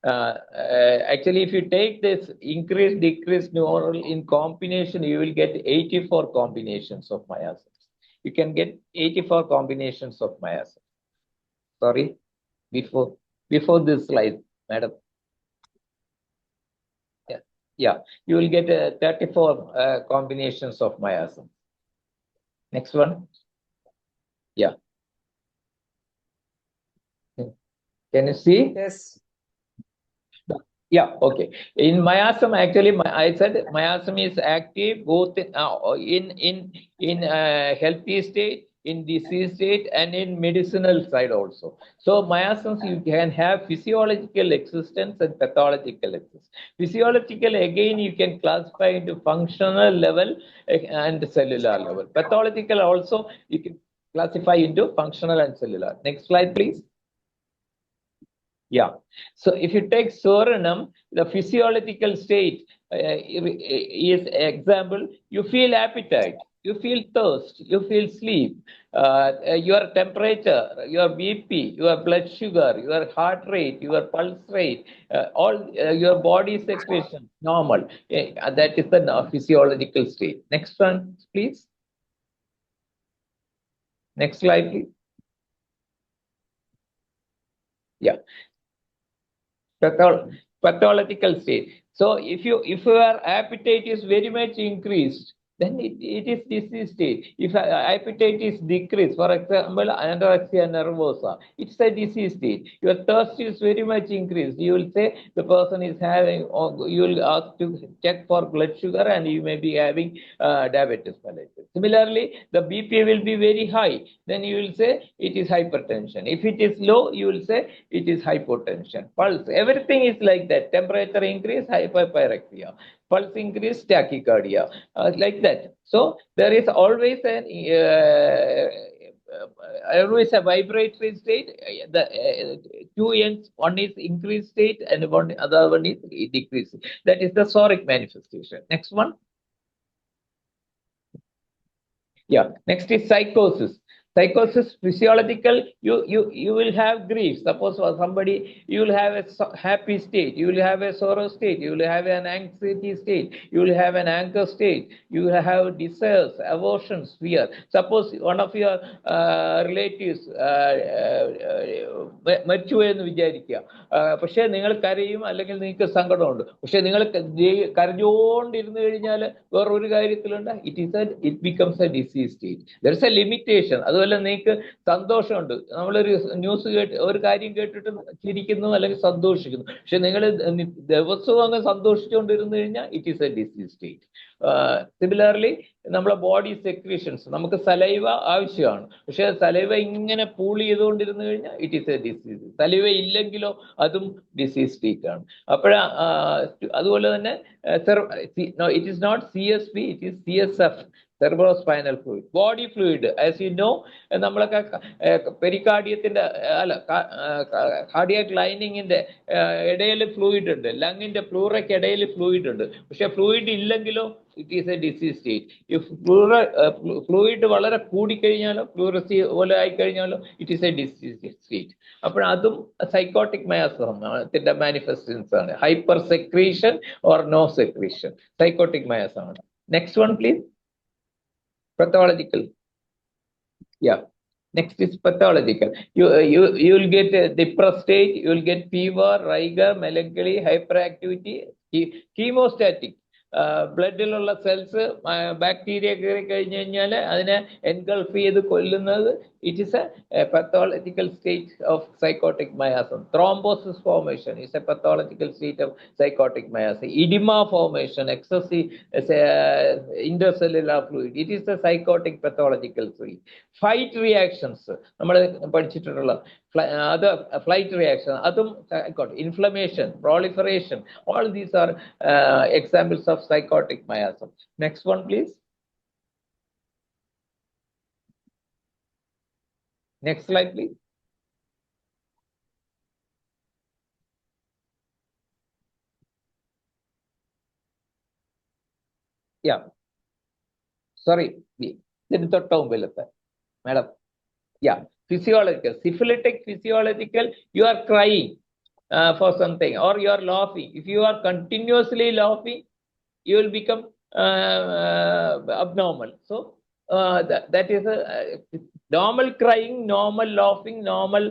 Actually, if you take this increase, decrease neural in combination, you will get 84 combinations of miasm. You can get 84 combinations of miasm. Sorry, before this slide, madam. Yeah, you will get 34 combinations of miasm. Next one. Yeah. Can you see? Yes. Yeah, okay. In miasm, actually, I said miasm is active both in healthy state, in disease state, and in medicinal side also. So miasms, you can have physiological existence and pathological existence. Physiological, again, you can classify into functional level and cellular level. Pathological also, you can classify into functional and cellular. Next slide, please. Yeah. So if you take Soranum, the physiological state is example, you feel appetite, you feel thirst, you feel sleep, your temperature, your BP, your blood sugar, your heart rate, your pulse rate, all your body secretion, normal. That is the physiological state. Next one, please. Next slide, please. Yeah. Pathological state. So if your appetite is very much increased, then it is disease state. If appetite is decreased, for example, anorexia nervosa, it's a disease state. Your thirst is very much increased. You will say the person is having, or you will ask to check for blood sugar, and you may be having diabetes mellitus. Similarly, the BP will be very high. Then you will say it is hypertension. If it is low, you will say it is hypotension. Pulse, everything is like that. Temperature increase, hyperpyrexia. Pulse increase, tachycardia, like that. So there is always always a vibratory state. The 2 ends, one is increased state and other one is decreased. That is the soric manifestation. Next one. Yeah. Next is psychosis. Psychosis, physiological, you will have grief. Suppose for somebody, you will have a happy state, you will have a sorrow state, you will have an anxiety state, you will have an anger state, you will have desires, aversions, fear. Suppose one of your relatives മരിച്ചു എന്ന് വിചാരിക്കുക. പക്ഷെ നിങ്ങൾ കരയും, അല്ലെങ്കിൽ നിങ്ങൾക്ക് സങ്കടമുണ്ട്. പക്ഷെ നിങ്ങൾ കരഞ്ഞുകൊണ്ടിരുന്നു കഴിഞ്ഞാൽ വേറൊരു കാര്യത്തിലുണ്ട്, it becomes a disease state. There is a limitation. അതുപോലെ നിങ്ങൾക്ക് സന്തോഷമുണ്ട്, നമ്മളൊരു ന്യൂസ് ഒരു കാര്യം കേട്ടിട്ട് ചിരിക്കുന്നു അല്ലെങ്കിൽ സന്തോഷിക്കുന്നു. പക്ഷെ നിങ്ങൾ ദിവസവും അങ്ങ് സന്തോഷിച്ചുകൊണ്ടിരുന്നു കഴിഞ്ഞാൽ it is a disease state. Similarly നമ്മളെ ബോഡി സെക്രീഷൻസ്, നമുക്ക് സലൈവ ആവശ്യമാണ്, പക്ഷെ സലൈവ ഇങ്ങനെ പൂൾ ചെയ്തുകൊണ്ടിരുന്നു കഴിഞ്ഞാൽ it is a disease. Saliva ഇല്ലെങ്കിലോ അതും ഡിസീസ് സ്റ്റേറ്റ് ആണ്. അതുപോലെ തന്നെ it is not CSP, it is CSF, cerebrospinal fluid. Body fluid, as you know, നമ്മളൊക്കെ പെരിക്കാർഡിയത്തിന്റെ കാർഡിയാക് ലൈനിങ്ങിന്റെ ഇടയിൽ ഫ്ലൂയിഡ് ഉണ്ട്, ലങ്ങിന്റെ പ്ലൂറയ്ക്ക് ഇടയിൽ ഫ്ലൂയിഡ് ഉണ്ട്. പക്ഷെ ഫ്ലൂയിഡ് ഇല്ലെങ്കിലോ it is a disease state. ഈ ഫ്ലൂയിഡ് വളരെ കൂടിക്കഴിഞ്ഞാലോ, പ്ലൂറസി പോലെ ആയിക്കഴിഞ്ഞാലോ it is a disease state. അപ്പോഴതും സൈക്കോട്ടിക് മയാസത്തിന്റെ മാനിഫെസ്റ്റേഷൻസ് ആണ്. Hyper secretion or no secretion, psychotic മയാസമാണ്. Next one, please. Pathological. Yeah. Next is pathological. You will get depressed state. You will get fever, rigor, melancholy, hyperactivity, chemostatic. ബ്ലഡിലുള്ള cells bacteria കയറി കഴിഞ്ഞ് കഴിഞ്ഞാൽ അതിനെ engulf ചെയ്ത് കൊല്ലുന്നത്. It is a pathological state of psychotic miasm. Thrombosis formation is a pathological state of psychotic miasm. Edema formation, excessive intercellular fluid, it is a psychotic pathological state. Fight reactions, നമ്മൾ പഠിച്ചിട്ടുള്ള other flight reaction, അതും inflammation, proliferation, all these are examples of psychotic miasm. Next one, please. Next slide, please. Yeah. Sorry. Madam. Yeah. Physiological. Syphilitic physiological, you are crying for something, or you are laughing. If you are continuously laughing, you will become abnormal. So that is a normal crying, normal laughing, normal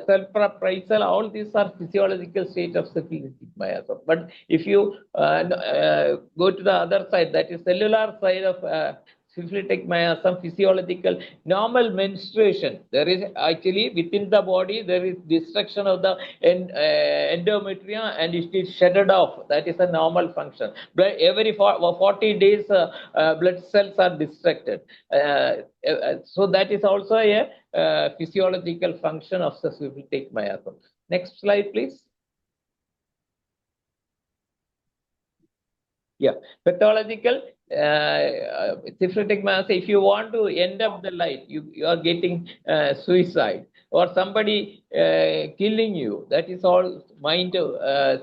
self-appraisal. All these are physiological state of syphilitic miasm. But if you go to the other side, that is cellular side of syphilitic miasm, physiological, normal menstruation. There is actually within the body, there is destruction of the endometrium and it is shedded off. That is a normal function. But every 40 days, blood cells are destructed. So that is also a physiological function of the syphilitic miasm. Next slide, please. Yeah, pathological syphilitic miasm. If you want to end up the life, you are getting suicide or somebody killing you. That is all mind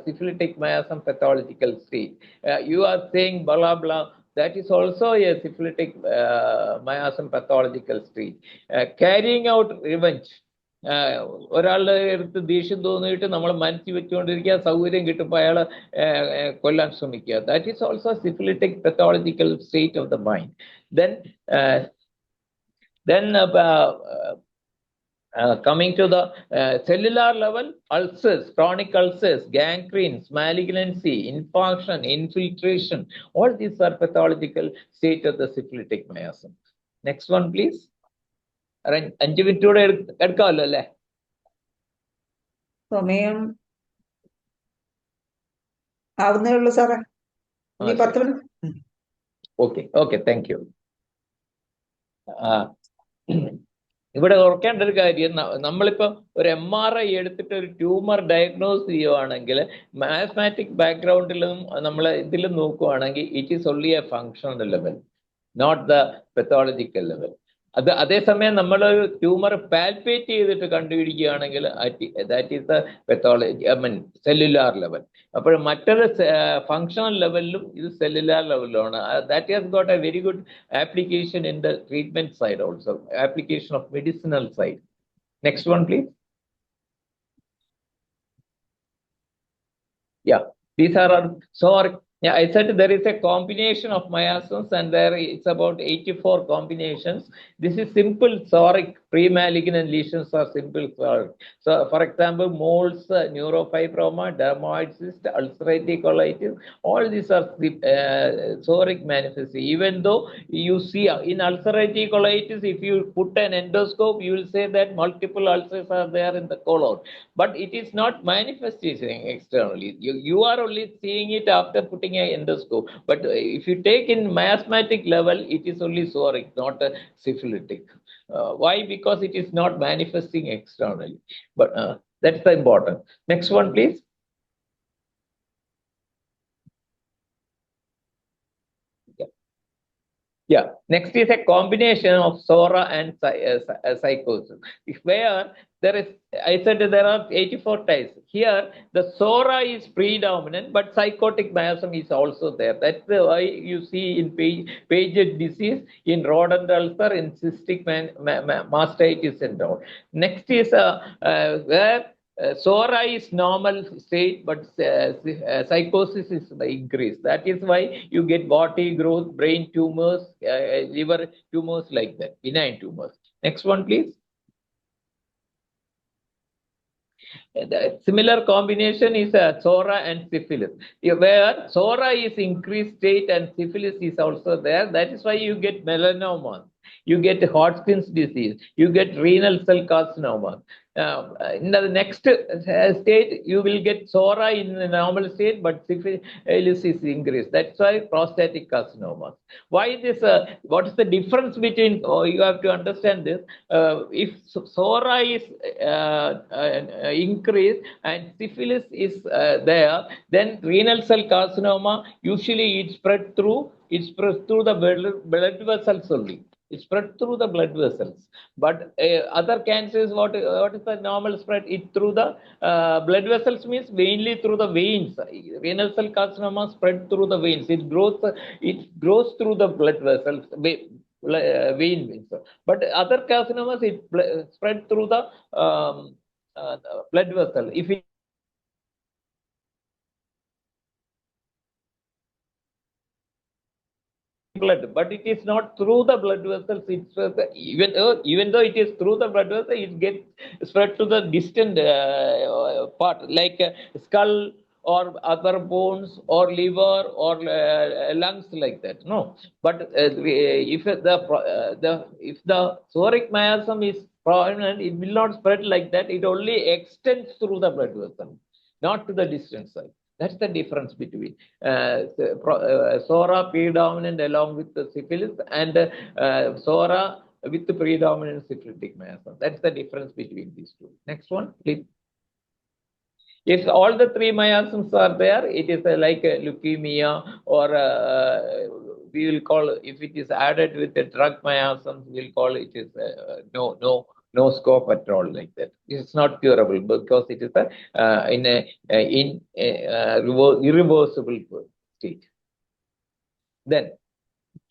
syphilitic miasm pathological state. You are saying blah blah. That is also a syphilitic miasm pathological state. Carrying out revenge. ഒരാളുടെ അടുത്ത് ദേഷ്യം തോന്നിയിട്ട് നമ്മൾ മനസ്സിൽ വെച്ചുകൊണ്ടിരിക്കുക, സൗകര്യം കിട്ടുമ്പോൾ അയാളെ കൊല്ലാൻ ശ്രമിക്കുക. That is also syphilitic pathological state of the mind. Then coming to the cellular level, ulcers, chronic ulcers, gangrenes, malignancy, infarction, infiltration, all these are pathological state of the syphilitic miasm. Next one, please. 5 minute കൂടെ എടുക്കാമല്ലോ അല്ലേ? സമയം ആവുന്നേ ഉള്ളൂ സാറേ. 10 minute. Okay thank you. ഇവിടെ ഓർക്കേണ്ട ഒരു കാര്യം, നമ്മളിപ്പോൾ ഒരു MRI എടുത്തിട്ട് ഒരു ട്യൂമർ ഡയഗ്നോസ് ചെയ്യുവാണെങ്കിൽ മാത്തമാറ്റിക് ബാക്ക്ഗ്രൗണ്ടിലും നമ്മൾ ഇതിലും നോക്കുവാണെങ്കിൽ it is only a functional level, not the pathological level. അതേസമയം നമ്മളൊരു ട്യൂമർ പാൽപേറ്റ് ചെയ്തിട്ട് കണ്ടുപിടിക്കുകയാണെങ്കിൽ that is the pathology, cellular level. അപ്പോൾ മറ്റൊരു ഫങ്ഷണൽ ലെവലിലും ഇത് സെല്ലുലാർ ലെവലിലാണ്. That has got a very good application in the treatment side also, application of medicinal side. Next one please. Yeah, these are so. Yeah, I said there is a combination of miasms and there it's about 84 combinations. This is simple psoric pre-malignant lesions are simple psoric. So, for example, moles, neurofibroma, dermoid cyst, ulcerative colitis, all these are psoric manifestation. Even though you see in ulcerative colitis, if you put an endoscope, you will say that multiple ulcers are there in the colon, but it is not manifesting externally. You are only seeing it after putting an endoscope. But if you take in miasmatic level, it is only psoric, not syphilitic. Why? Because it is not manifesting externally. But that's the important. Next one, please. Yeah. Next is a combination of SORA and psychosis. Where there is, I said there are 84 types. Here, the SORA is predominant, but psychotic miasm is also there. That's why you see in Paget disease, in rodent ulcer, in cystic mastitis and all. Next is where SORA is normal state, but psychosis is increased. That is why you get body growth, brain tumors, liver tumors like that, benign tumors. Next one, please. The similar combination is SORA and syphilis, where SORA is increased state and syphilis is also there. That is why you get melanoma, you get Hodgkin's disease, you get renal cell carcinoma. In the next state, you will get SORA in the normal state, but syphilis is increased. That's why prostatic carcinoma. Why this? What is the difference between? You have to understand this. If SORA is increased and syphilis is there, then renal cell carcinoma usually it spread through the blood vessels only. It spread through the blood vessels. But other cancers, what is the normal spread? It through the blood vessels means mainly through the veins. Renal cell carcinoma spread through the veins. It grows through the blood vessels. Vein veins. But other carcinomas, it spread through the blood vessel. If it blood, but it is not through the blood vessels. It's even though it is through the blood vessel, it gets spread to the distant part, like skull or other bones or liver or lungs, like that. No, but if the psoriatic miasm is prominent, it will not spread like that. It only extends through the blood vessel, not to the distant side. That's the difference between SORA predominant along with the syphilis and SORA with the predominant syphilitic miasm. That's the difference between these two. Next one, please. If all the three miasms are there, it is like leukemia, or we will call, if it is added with the drug miasms, we'll call it is no scope at all, like that. It's not curable because it is irreversible state. Then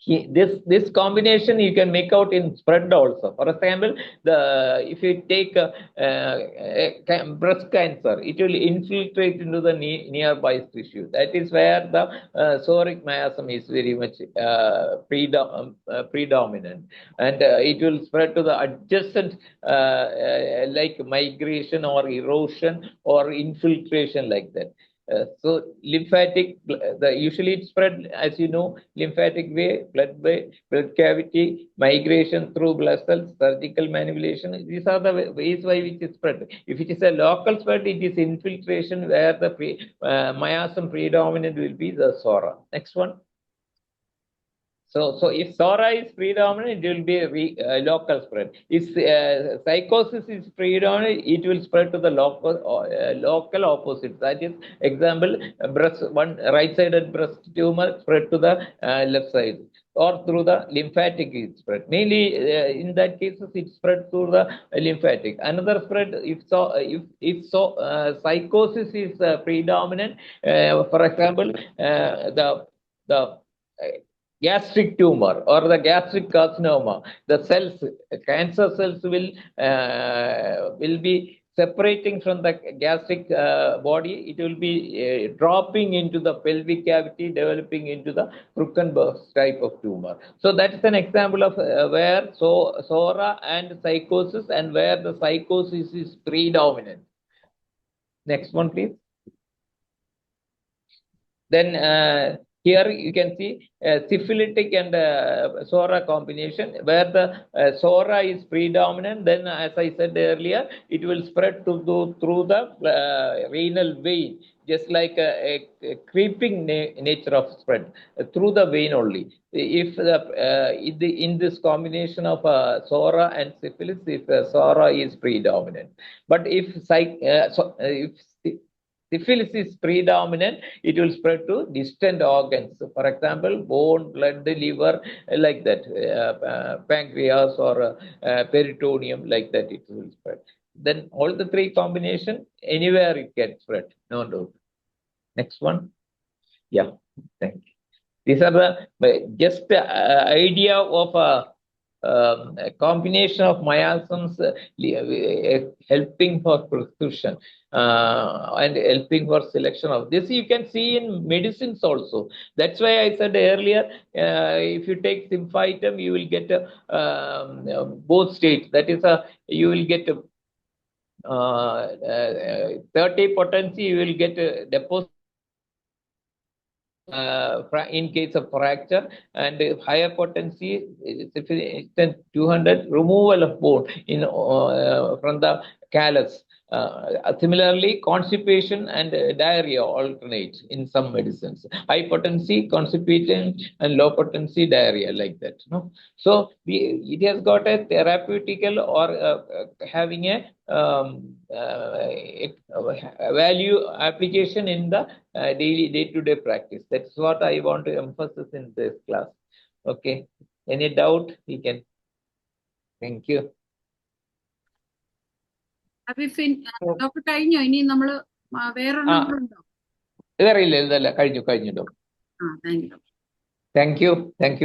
this combination you can make out in spread also. For example, if you take breast cancer, it will infiltrate into the nearby tissue. That is where the psoriatic miasm is very much predominant, and it will spread to the adjacent, like migration or erosion or infiltration, like that. So lymphatic, usually it's spread, as you know, lymphatic way, blood cavity, migration through blood cells, surgical manipulation. These are the ways by which it's spread. If it is a local spread, it is infiltration, where the miasm predominant will be the SORA. Next one. So if SORA is predominant, it will be a local spread. If psychosis is predominant, it will spread to the local opposite. That is, example, one right-sided breast tumor spread to the left side, or through the lymphatic spread. Mainly in that cases, it spread through the lymphatic. Another spread, if psychosis is predominant, for example, the gastric tumor or the gastric carcinoma, the cells, cancer cells will be separating from the gastric body. It will be dropping into the pelvic cavity, developing into the Krukenberg's type of tumor. So that is an example of where SORA and psychosis, and where the psychosis is predominant. Next one, please. Then here you can see syphilitic and SORA combination, where the SORA is predominant. Then, as I said earlier, it will spread through the renal vein, just like a creeping nature of spread through the vein only. If in this combination of SORA and syphilis, if SORA is predominant, but if syphilis is predominant, it will spread to distant organs. For example, bone, blood, liver, like that, pancreas or peritoneum, like that it will spread. Then all the three combination, anywhere it gets spread, no doubt. Next one. Yeah, thank you. These are the just idea of a combination of miasms helping for prescription and helping for selection of this. You can see in medicines also. That's why I said earlier, if you take Symphytum, you will get both states. That is, you will get 30 potency, you will get deposit in case of fracture, and higher potency is 200 removal of bone in from the callus. Similarly, constipation and diarrhea alternate in some medicines. High potency constipation and low potency diarrhea, like that. No, so it has got a therapeutical or having a value application in the daily day-to-day practice. That's what I want to emphasize in this class. Okay. Any doubt? We can. Thank you. Doctor കഴിഞ്ഞോ? ഇനി നമ്മള് വേറെ ഉണ്ടോ? ഇതല്ല, കഴിഞ്ഞു. Thank you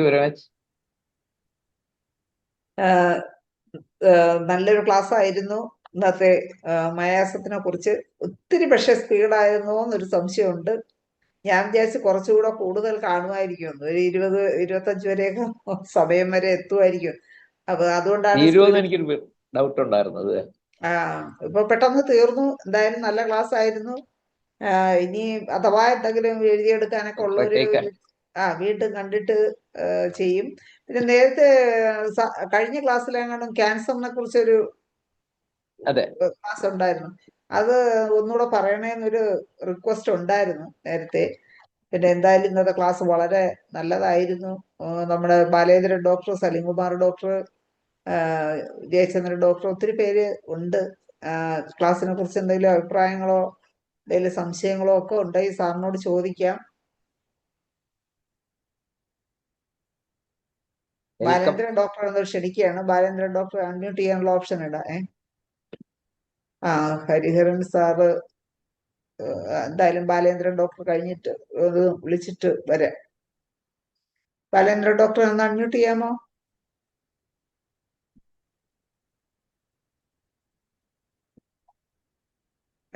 very much. നല്ലൊരു class ആയിരുന്നു ഇന്നത്തെ. മയാസത്തിനെ കുറിച്ച് ഒത്തിരി പക്ഷെ സ്പീഡായിരുന്നോ എന്നൊരു സംശയമുണ്ട്. ഞാൻ വിചാരിച്ച് കുറച്ചുകൂടെ കൂടുതൽ കാണുമായിരിക്കും, ഒരു 20-25 വരെയൊക്കെ സമയം വരെ എത്തുമായിരിക്കും. അപ്പൊ അതുകൊണ്ടാണ് എനിക്കൊരു ഡൗട്ട് ഉണ്ടായിരുന്നത്. ഇപ്പൊ പെട്ടെന്ന് തീർന്നു. എന്തായാലും നല്ല ക്ലാസ് ആയിരുന്നു. ഇനി അഥവാ എന്തെങ്കിലും എഴുതിയെടുക്കാനൊക്കെ ഉള്ളവര് വീണ്ടും കണ്ടിട്ട് ചെയ്യും. പിന്നെ നേരത്തെ കഴിഞ്ഞ ക്ലാസ്സിലെങ്ങാനും ക്യാൻസറിനെ കുറിച്ചൊരു ക്ലാസ് ഉണ്ടായിരുന്നു. അത് ഒന്നുകൂടെ പറയണേന്നൊരു റിക്വസ്റ്റ് ഉണ്ടായിരുന്നു നേരത്തെ. പിന്നെ എന്തായാലും ഇന്നത്തെ ക്ലാസ് വളരെ നല്ലതായിരുന്നു. നമ്മുടെ Balendran doctor, Salim Kumar doctor, Jayachandran doctor, ഒത്തിരി പേര് ഉണ്ട്. ക്ലാസ്സിനെ കുറിച്ച് എന്തെങ്കിലും അഭിപ്രായങ്ങളോ എന്തെങ്കിലും സംശയങ്ങളോ ഒക്കെ ഉണ്ടെങ്കിൽ സാറിനോട് ചോദിക്കാം. ബാലേന്ദ്രൻ ഡോക്ടർ എന്നോട് ക്ഷണിക്കുകയാണ്. ബാലേന്ദ്രൻ ഡോക്ടർ അൺമ്യൂട്ട് ചെയ്യാനുള്ള ഓപ്ഷൻ ഇടാ. ഹരിഹരൻ സാറ് എന്തായാലും ബാലേന്ദ്രൻ ഡോക്ടർ കഴിഞ്ഞിട്ട് അത് വിളിച്ചിട്ട് വരാം. ബാലേന്ദ്രൻ ഡോക്ടർ ഒന്ന് അൺമ്യൂട്ട് ചെയ്യാമോ?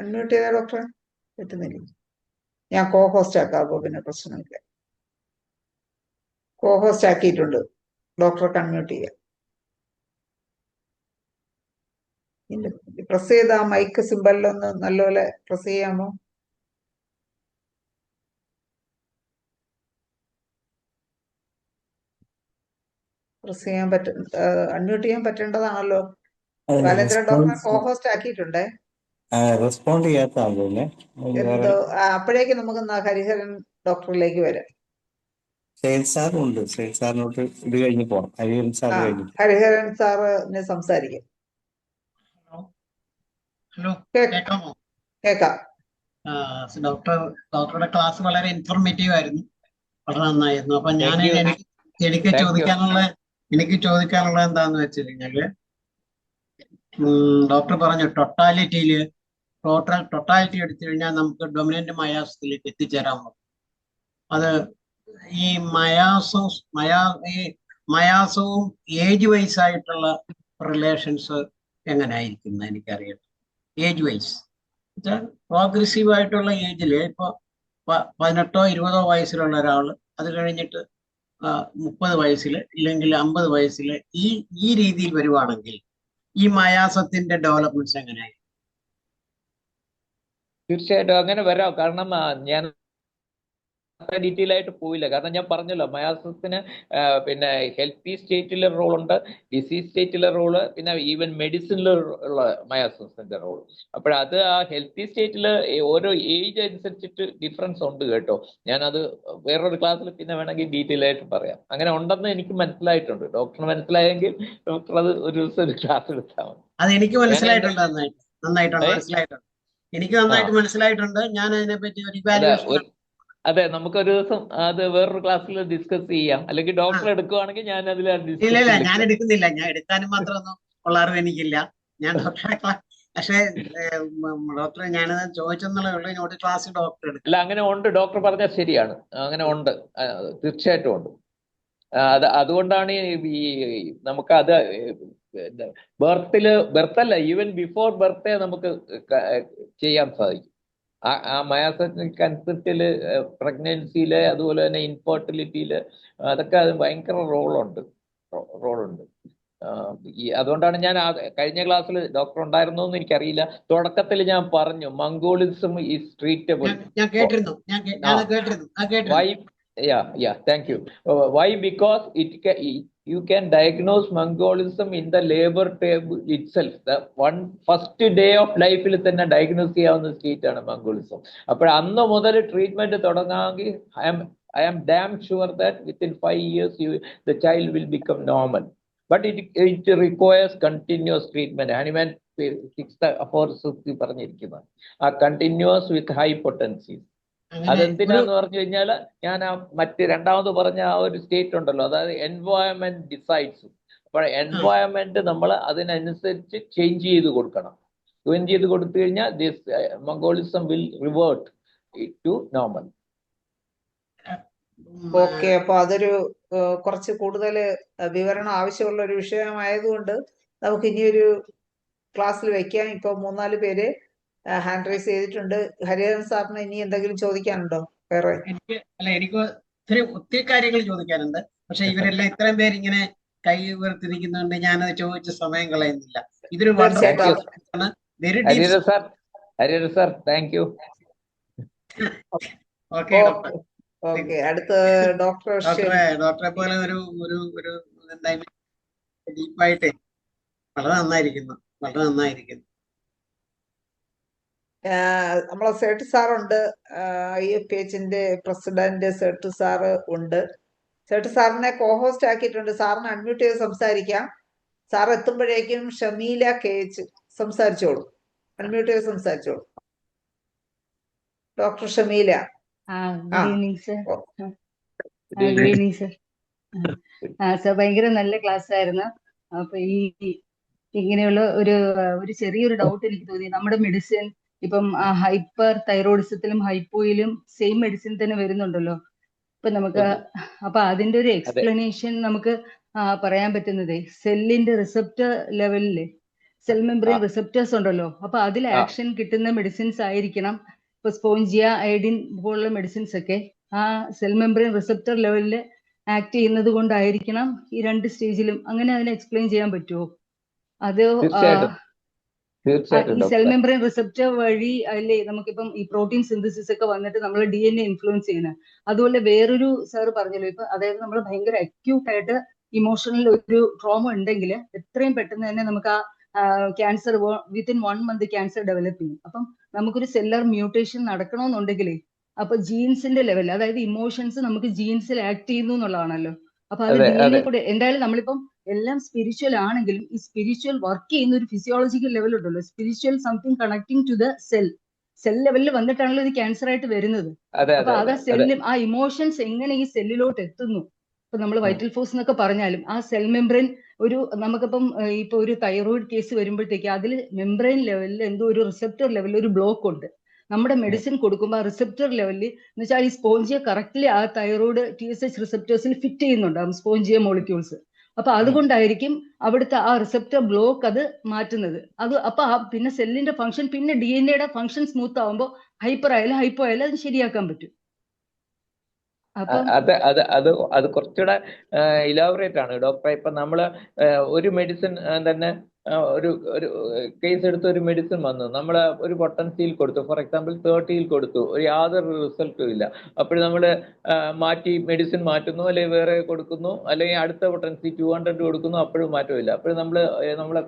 അൺമ്യൂട്ട് ചെയ്ത ഡോക്ടറെ പറ്റുന്നില്ല. ഞാൻ കോ ഹോസ്റ്റ് ആക്കാം, അപ്പോ പിന്നെ പ്രശ്നമില്ല. കോ ഹോസ്റ്റ് ആക്കിയിട്ടുണ്ട്, ഡോക്ടർക്ക് അൺമ്യൂട്ട് ചെയ്യാം. പ്രസ് ചെയ്ത ആ മൈക്ക് സിമ്പലിലൊന്ന് നല്ലപോലെ പ്രസ് ചെയ്യാമോ? പ്രസ് ചെയ്യാൻ അൺമ്യൂട്ട് ചെയ്യാൻ പറ്റേണ്ടതാണല്ലോ. ബാലേന്ദ്രൻ ഡോക്ടറെ കോ ഹോസ്റ്റ് ആക്കിയിട്ടുണ്ടേ. റെസ്പോണ്ട് ചെയ്യാത്ത എന്തോ അപ്പോഴേക്ക് നമുക്ക് ഹരിഹരൻ ഡോക്ടറിലേക്ക് വരാം. സാറുണ്ട്. സാറിനോട്ട് ഇത് കഴിഞ്ഞ് പോണം. ഹരിഹരൻ സാറിന് സംസാരിക്കാം. ഹലോ, കേൾക്കാമോ? കേൾക്കാം. ഡോക്ടറുടെ ക്ലാസ് വളരെ ഇൻഫോർമേറ്റീവ് ആയിരുന്നു, വളരെ നന്നായിരുന്നു. അപ്പൊ ഞാൻ എനിക്ക് ചോദിക്കാനുള്ള എന്താന്ന് വെച്ച് കഴിഞ്ഞാല്, ഡോക്ടർ പറഞ്ഞു ടോട്ടാലിറ്റി എടുത്തു കഴിഞ്ഞാൽ നമുക്ക് ഡൊമിനന്റ് മയാസത്തിലേക്ക് എത്തിച്ചേരാൻ പറ്റും. അത് ഈ മയാസവും ഏജ് വൈസ് ആയിട്ടുള്ള റിലേഷൻസ് എങ്ങനെയായിരിക്കും എനിക്കറിയാം. ഏജ് വൈസ് പ്രോഗ്രസീവ് ആയിട്ടുള്ള ഏജില് ഇപ്പൊ 18-20 വയസ്സിലുള്ള ഒരാൾ, അത് കഴിഞ്ഞിട്ട് 30 വയസ്സില് ഇല്ലെങ്കിൽ 50 വയസ്സില് ഈ രീതിയിൽ വരുവാണെങ്കിൽ ഈ മയാസത്തിന്റെ ഡെവലപ്മെന്റ്സ് എങ്ങനെയായിരിക്കും? തീർച്ചയായിട്ടും അങ്ങനെ വരാം. കാരണം ഞാൻ ഡീറ്റെയിൽ ആയിട്ട് പോയില്ല. കാരണം ഞാൻ പറഞ്ഞല്ലോ, മയാസത്തിന് പിന്നെ ഹെൽത്തി സ്റ്റേറ്റിലെ റോളുണ്ട്, ഡിസീസ് സ്റ്റേറ്റിലെ റോള്, പിന്നെ ഈവൻ മെഡിസിനിൽ ഉള്ള മയാസത്തിന്റെ റോൾ. അപ്പോഴത് ആ ഹെൽത്തി സ്റ്റേറ്റിൽ ഓരോ ഏജ് അനുസരിച്ചിട്ട് ഡിഫറൻസ് ഉണ്ട് കേട്ടോ. ഞാനത് വേറൊരു ക്ലാസ്സിൽ പിന്നെ വേണമെങ്കിൽ ഡീറ്റെയിൽ ആയിട്ട് പറയാം. അങ്ങനെ ഉണ്ടെന്ന് എനിക്ക് മനസ്സിലായിട്ടുണ്ട്. ഡോക്ടറിന് മനസ്സിലായെങ്കിൽ ഡോക്ടർ അത് ഒരു ദിവസം ഒരു ക്ലാസ് എടുത്താൽ മതി. അത് എനിക്ക് മനസ്സിലായിട്ടുണ്ട്, നന്നായിട്ടുണ്ട് മനസ്സിലായിട്ടുണ്ട്. എനിക്ക് നന്നായിട്ട് മനസ്സിലായിട്ടുണ്ട്. ഞാൻ അതിനെപ്പറ്റി ഒരു ഇവാലുവേഷൻ. അതെ, നമുക്കൊരു ദിവസം അത് വേറൊരു ക്ലാസ്സിൽ ഡിസ്കസ് ചെയ്യാം. അല്ലെങ്കിൽ ഡോക്ടർ എടുക്കുവാണെങ്കിൽ ഞാൻ അതിൽ ഇല്ല, ഞാൻ എടുക്കുന്നില്ല. ഞാൻ എടുക്കാനും മാത്രമൊന്നും ഉള്ള അറിവ് എനിക്കില്ല. ഞാൻ ഡോക്ടറെ പക്ഷേ ഡോക്ടറെ ഞാനത് ചോദിച്ചെന്നുള്ളേ ഉള്ളൂ. ഒരു ക്ലാസ് ഡോക്ടർ എടുക്കും. അല്ല, അങ്ങനെ ഉണ്ട്. ഡോക്ടർ പറഞ്ഞാൽ ശരിയാണ്, അങ്ങനെ ഉണ്ട്, തീർച്ചയായിട്ടും ഉണ്ട്. അതുകൊണ്ടാണ് ഈ നമുക്ക് അത് ബർത്തല്ല, ഈവൻ ബിഫോർ ബർത്തേ നമുക്ക് ചെയ്യാൻ സാധിക്കും. ആ മയോസൈറ്റിക് കൺസെപ്റ്റില് പ്രഗ്നൻസിയില്, അതുപോലെ തന്നെ ഇൻഫെർട്ടിലിറ്റിയില്, അതൊക്കെ അത് ഭയങ്കര റോളുണ്ട്. അതുകൊണ്ടാണ് ഞാൻ കഴിഞ്ഞ ക്ലാസ്സിൽ ഡോക്ടർ ഉണ്ടായിരുന്നോ എന്ന് എനിക്കറിയില്ല, തുടക്കത്തിൽ ഞാൻ പറഞ്ഞു മംഗോളിസം ഈസ് ട്രീറ്റബിൾ. ഞാൻ കേട്ടിരുന്നു. Why? Yeah, thank you. Why? Because you can diagnose Mongolism in the labor table itself. The first day of life ൽ തന്നെ ഡയഗ്നോസ് ചെയ്യാവുന്ന സ്റ്റേറ്റ് ആണ് മംഗോളിസം. അപ്പോൾ അന്ന് മുതൽ treatment തുടങ്ങാമെങ്കിൽ I am damn sure that within 5 years the child will become normal. But it requires continuous treatment. ഞാൻ 6 പറഞ്ഞിരിക്കുന്നത് ആ കണ്ടിന്യൂസ് വിത്ത് ഹൈ പൊട്ടൻസി. അതെന്തിനാന്ന് പറഞ്ഞു കഴിഞ്ഞാൽ ഞാൻ രണ്ടാമത് പറഞ്ഞ ആ ഒരു സ്റ്റേറ്റ് ഉണ്ടല്ലോ, അതായത് എൻവയോൺമെന്റ് ഡിസൈഡ്സ്. അപ്പോൾ എൻവയോൺമെന്റ് നമ്മൾ അതിനനുസരിച്ച് ചേഞ്ച് ചെയ്ത് കൊടുക്കണം. ചേഞ്ച് ചെയ്ത് കൊടുത്തു കഴിഞ്ഞാൽ this mongolism will revert to normal. Okay, അപ്പൊ അതൊരു കുറച്ച് കൂടുതൽ വിവരണം ആവശ്യമുള്ള ഒരു വിഷയമായതുകൊണ്ട് നമുക്ക് ഇനിയൊരു ക്ലാസ്സിൽ വെക്കാം. ഇപ്പൊ 3-4 പേര് ഹാൻഡ് റൈസ് ചെയ്തിട്ടുണ്ട്. ഹരിഹരൻ സാറിന് ഇനി എന്തെങ്കിലും ചോദിക്കാനുണ്ടോ? വേറെ എനിക്ക് ഒത്തിരി കാര്യങ്ങൾ ചോദിക്കാനുണ്ട്. പക്ഷെ ഇവരെല്ലാം ഇത്രയും പേര് ഇങ്ങനെ കൈ ഉയർത്തിരിക്കുന്നുണ്ട്, ഞാനത് ചോദിച്ച സമയം കളയുന്നില്ല. ഇതൊരു Hariharan sir thank you. Okay okay, അടുത്ത ഡോക്ടറെ പോലെ ഒരു ഡീപ്പായിട്ട് വളരെ നന്നായിരിക്കുന്നു. നമ്മളെ സേട്ട് സാറുണ്ട്, IFHന്റെ പ്രസിഡന്റ് സേട്ട് സാറ് ഉണ്ട്. സേട്ട് സാറിനെ കോഹോസ്റ്റ് ആക്കിയിട്ടുണ്ട്. സാറിന് അൺമ്യൂട്ട് ചെയ്ത് സംസാരിക്കാം. സാർ എത്തുമ്പോഴേക്കും ഷമീല KH സംസാരിച്ചോളൂ. അൺമ്യൂട്ട് ചെയ്ത് സംസാരിച്ചോളൂ. Doctor Shameela. Good evening sir. Good evening sir. Sir ഭയങ്കര നല്ല ക്ലാസ് ആയിരുന്നു. അപ്പൊ ഇങ്ങനെയുള്ള ഒരു ചെറിയൊരു ഡൗട്ട് എനിക്ക് തോന്നി. നമ്മുടെ മെഡിസിൻ ഇപ്പം ഹൈപ്പർ തൈറോയിഡിസത്തിലും ഹൈപ്പോയിലും സെയിം മെഡിസിൻ തന്നെ വരുന്നുണ്ടല്ലോ. ഇപ്പൊ നമുക്ക് അപ്പൊ അതിന്റെ ഒരു എക്സ്പ്ലനേഷൻ നമുക്ക് പറയാൻ പറ്റുന്നതേ സെല്ലിന്റെ റിസപ്റ്റർ ലെവലില് സെൽ മെംബ്രെയിൻ റിസപ്റ്റേഴ്സ് ഉണ്ടല്ലോ, അപ്പൊ അതിൽ ആക്ഷൻ കിട്ടുന്ന മെഡിസിൻസ് ആയിരിക്കണം. ഇപ്പൊ സ്പോഞ്ചിയ, അയഡിൻ പോലുള്ള മെഡിസിൻസ് ഒക്കെ ആ സെൽ മെംബ്രെയിൻ റിസപ്റ്റർ ലെവലില് ആക്ട് ചെയ്യുന്നത് കൊണ്ടായിരിക്കണം ഈ 2 സ്റ്റേജിലും. അങ്ങനെ അതിനെ എക്സ്പ്ലെയിൻ ചെയ്യാൻ പറ്റുമോ? അത് ഈ സെൽ മെംബ്രെയിൻ റിസപ്റ്റർ വഴി അല്ലേ നമുക്കിപ്പം ഈ പ്രോട്ടീൻ സിന്തസിസ് ഒക്കെ വന്നിട്ട് നമ്മൾ DNA ഇൻഫ്ലുവൻസ് ചെയ്യുന്നത്. അതുപോലെ വേറൊരു സാറ് പറഞ്ഞല്ലോ, ഇപ്പൊ അതായത് നമ്മൾ ഭയങ്കര അക്യൂട്ട് ആയിട്ട് ഇമോഷണൽ ഒരു ട്രോമ ഉണ്ടെങ്കിൽ എത്രയും പെട്ടെന്ന് തന്നെ നമുക്ക് ആ cancer within 1 month cancer develop ചെയ്യും. അപ്പം നമുക്കൊരു സെല്ലർ മ്യൂട്ടേഷൻ നടക്കണമെന്നുണ്ടെങ്കിലേ അപ്പൊ ജീൻസിന്റെ ലെവൽ, അതായത് ഇമോഷൻസ് നമുക്ക് ജീൻസിൽ ആക്ട് ചെയ്യുന്നു എന്നുള്ളതാണല്ലോ. അപ്പൊ അത് DNA കൂടെ എന്തായാലും നമ്മളിപ്പം എല്ലാം സ്പിരിച്വൽ ആണെങ്കിലും ഈ സ്പിരിച്വൽ വർക്ക് ചെയ്യുന്ന ഒരു ഫിസിയോളജിക്കൽ ലെവൽ ഉണ്ടല്ലോ, spiritual something connecting to the cell ലെവലിൽ വന്നിട്ടാണല്ലോ ഇത് ക്യാൻസർ ആയിട്ട് വരുന്നത്. അപ്പൊ അത് സെല്ലും ആ ഇമോഷൻസ് എങ്ങനെ ഈ സെല്ലിലോട്ട് എത്തുന്നു. ഇപ്പൊ നമ്മൾ വൈറ്റൽ ഫോഴ്സ് എന്നൊക്കെ പറഞ്ഞാലും ആ സെൽ മെംബ്രെയിൻ നമുക്കിപ്പം ഇപ്പൊ ഒരു തൈറോയിഡ് കേസ് വരുമ്പോഴത്തേക്ക് അതിൽ മെംബ്രെയിൻ ലെവലിൽ എന്തോ ഒരു റിസപ്റ്റർ ലെവലിൽ ഒരു ബ്ലോക്ക് ഉണ്ട്. നമ്മുടെ മെഡിസിൻ കൊടുക്കുമ്പോൾ ആ റിസപ്റ്റർ ലെവലിൽ എന്ന് വെച്ചാൽ ഈ സ്പോഞ്ചിയ കറക്റ്റ്ലി ആ തൈറോയിഡ് TSH റിസപ്റ്റേഴ്സിൽ ഫിറ്റ് ചെയ്യുന്നുണ്ട് സ്പോഞ്ചിയ മോളിക്യൂൾസ്. അപ്പൊ അതുകൊണ്ടായിരിക്കും അവിടുത്തെ ആ റിസപ്റ്റർ ബ്ലോക്ക് അത് മാറ്റുന്നത്. അപ്പൊ പിന്നെ സെല്ലിന്റെ ഫംഗ്ഷൻ, പിന്നെ DNA ഫംഗ്ഷൻ സ്മൂത്ത് ആവുമ്പോൾ ഹൈപ്പർ ആയാലും ഹൈപ്പോ ആയാലും അത് ശരിയാക്കാൻ പറ്റും. അത് കുറച്ചുകൂടെ ഇലാബറേറ്റ് ആണ് ഡോക്ടറെ. ഇപ്പൊ നമ്മള് ഒരു മെഡിസിൻ തന്നെ ഒരു കേസ് എടുത്ത് ഒരു മെഡിസിൻ വന്നു, നമ്മൾ ഒരു പൊട്ടൻസിയിൽ കൊടുത്തു, ഫോർ എക്സാമ്പിൾ 30 കൊടുത്തു, യാതൊരു റിസൾട്ടും ഇല്ല. അപ്പോൾ നമ്മൾ മാറ്റി മെഡിസിൻ മാറ്റുന്നു, അല്ലെങ്കിൽ വേറെ കൊടുക്കുന്നു, അല്ലെങ്കിൽ അടുത്ത പൊട്ടൻസി 200 കൊടുക്കുന്നു, അപ്പോഴും മാറ്റമില്ല. അപ്പോൾ നമ്മളെ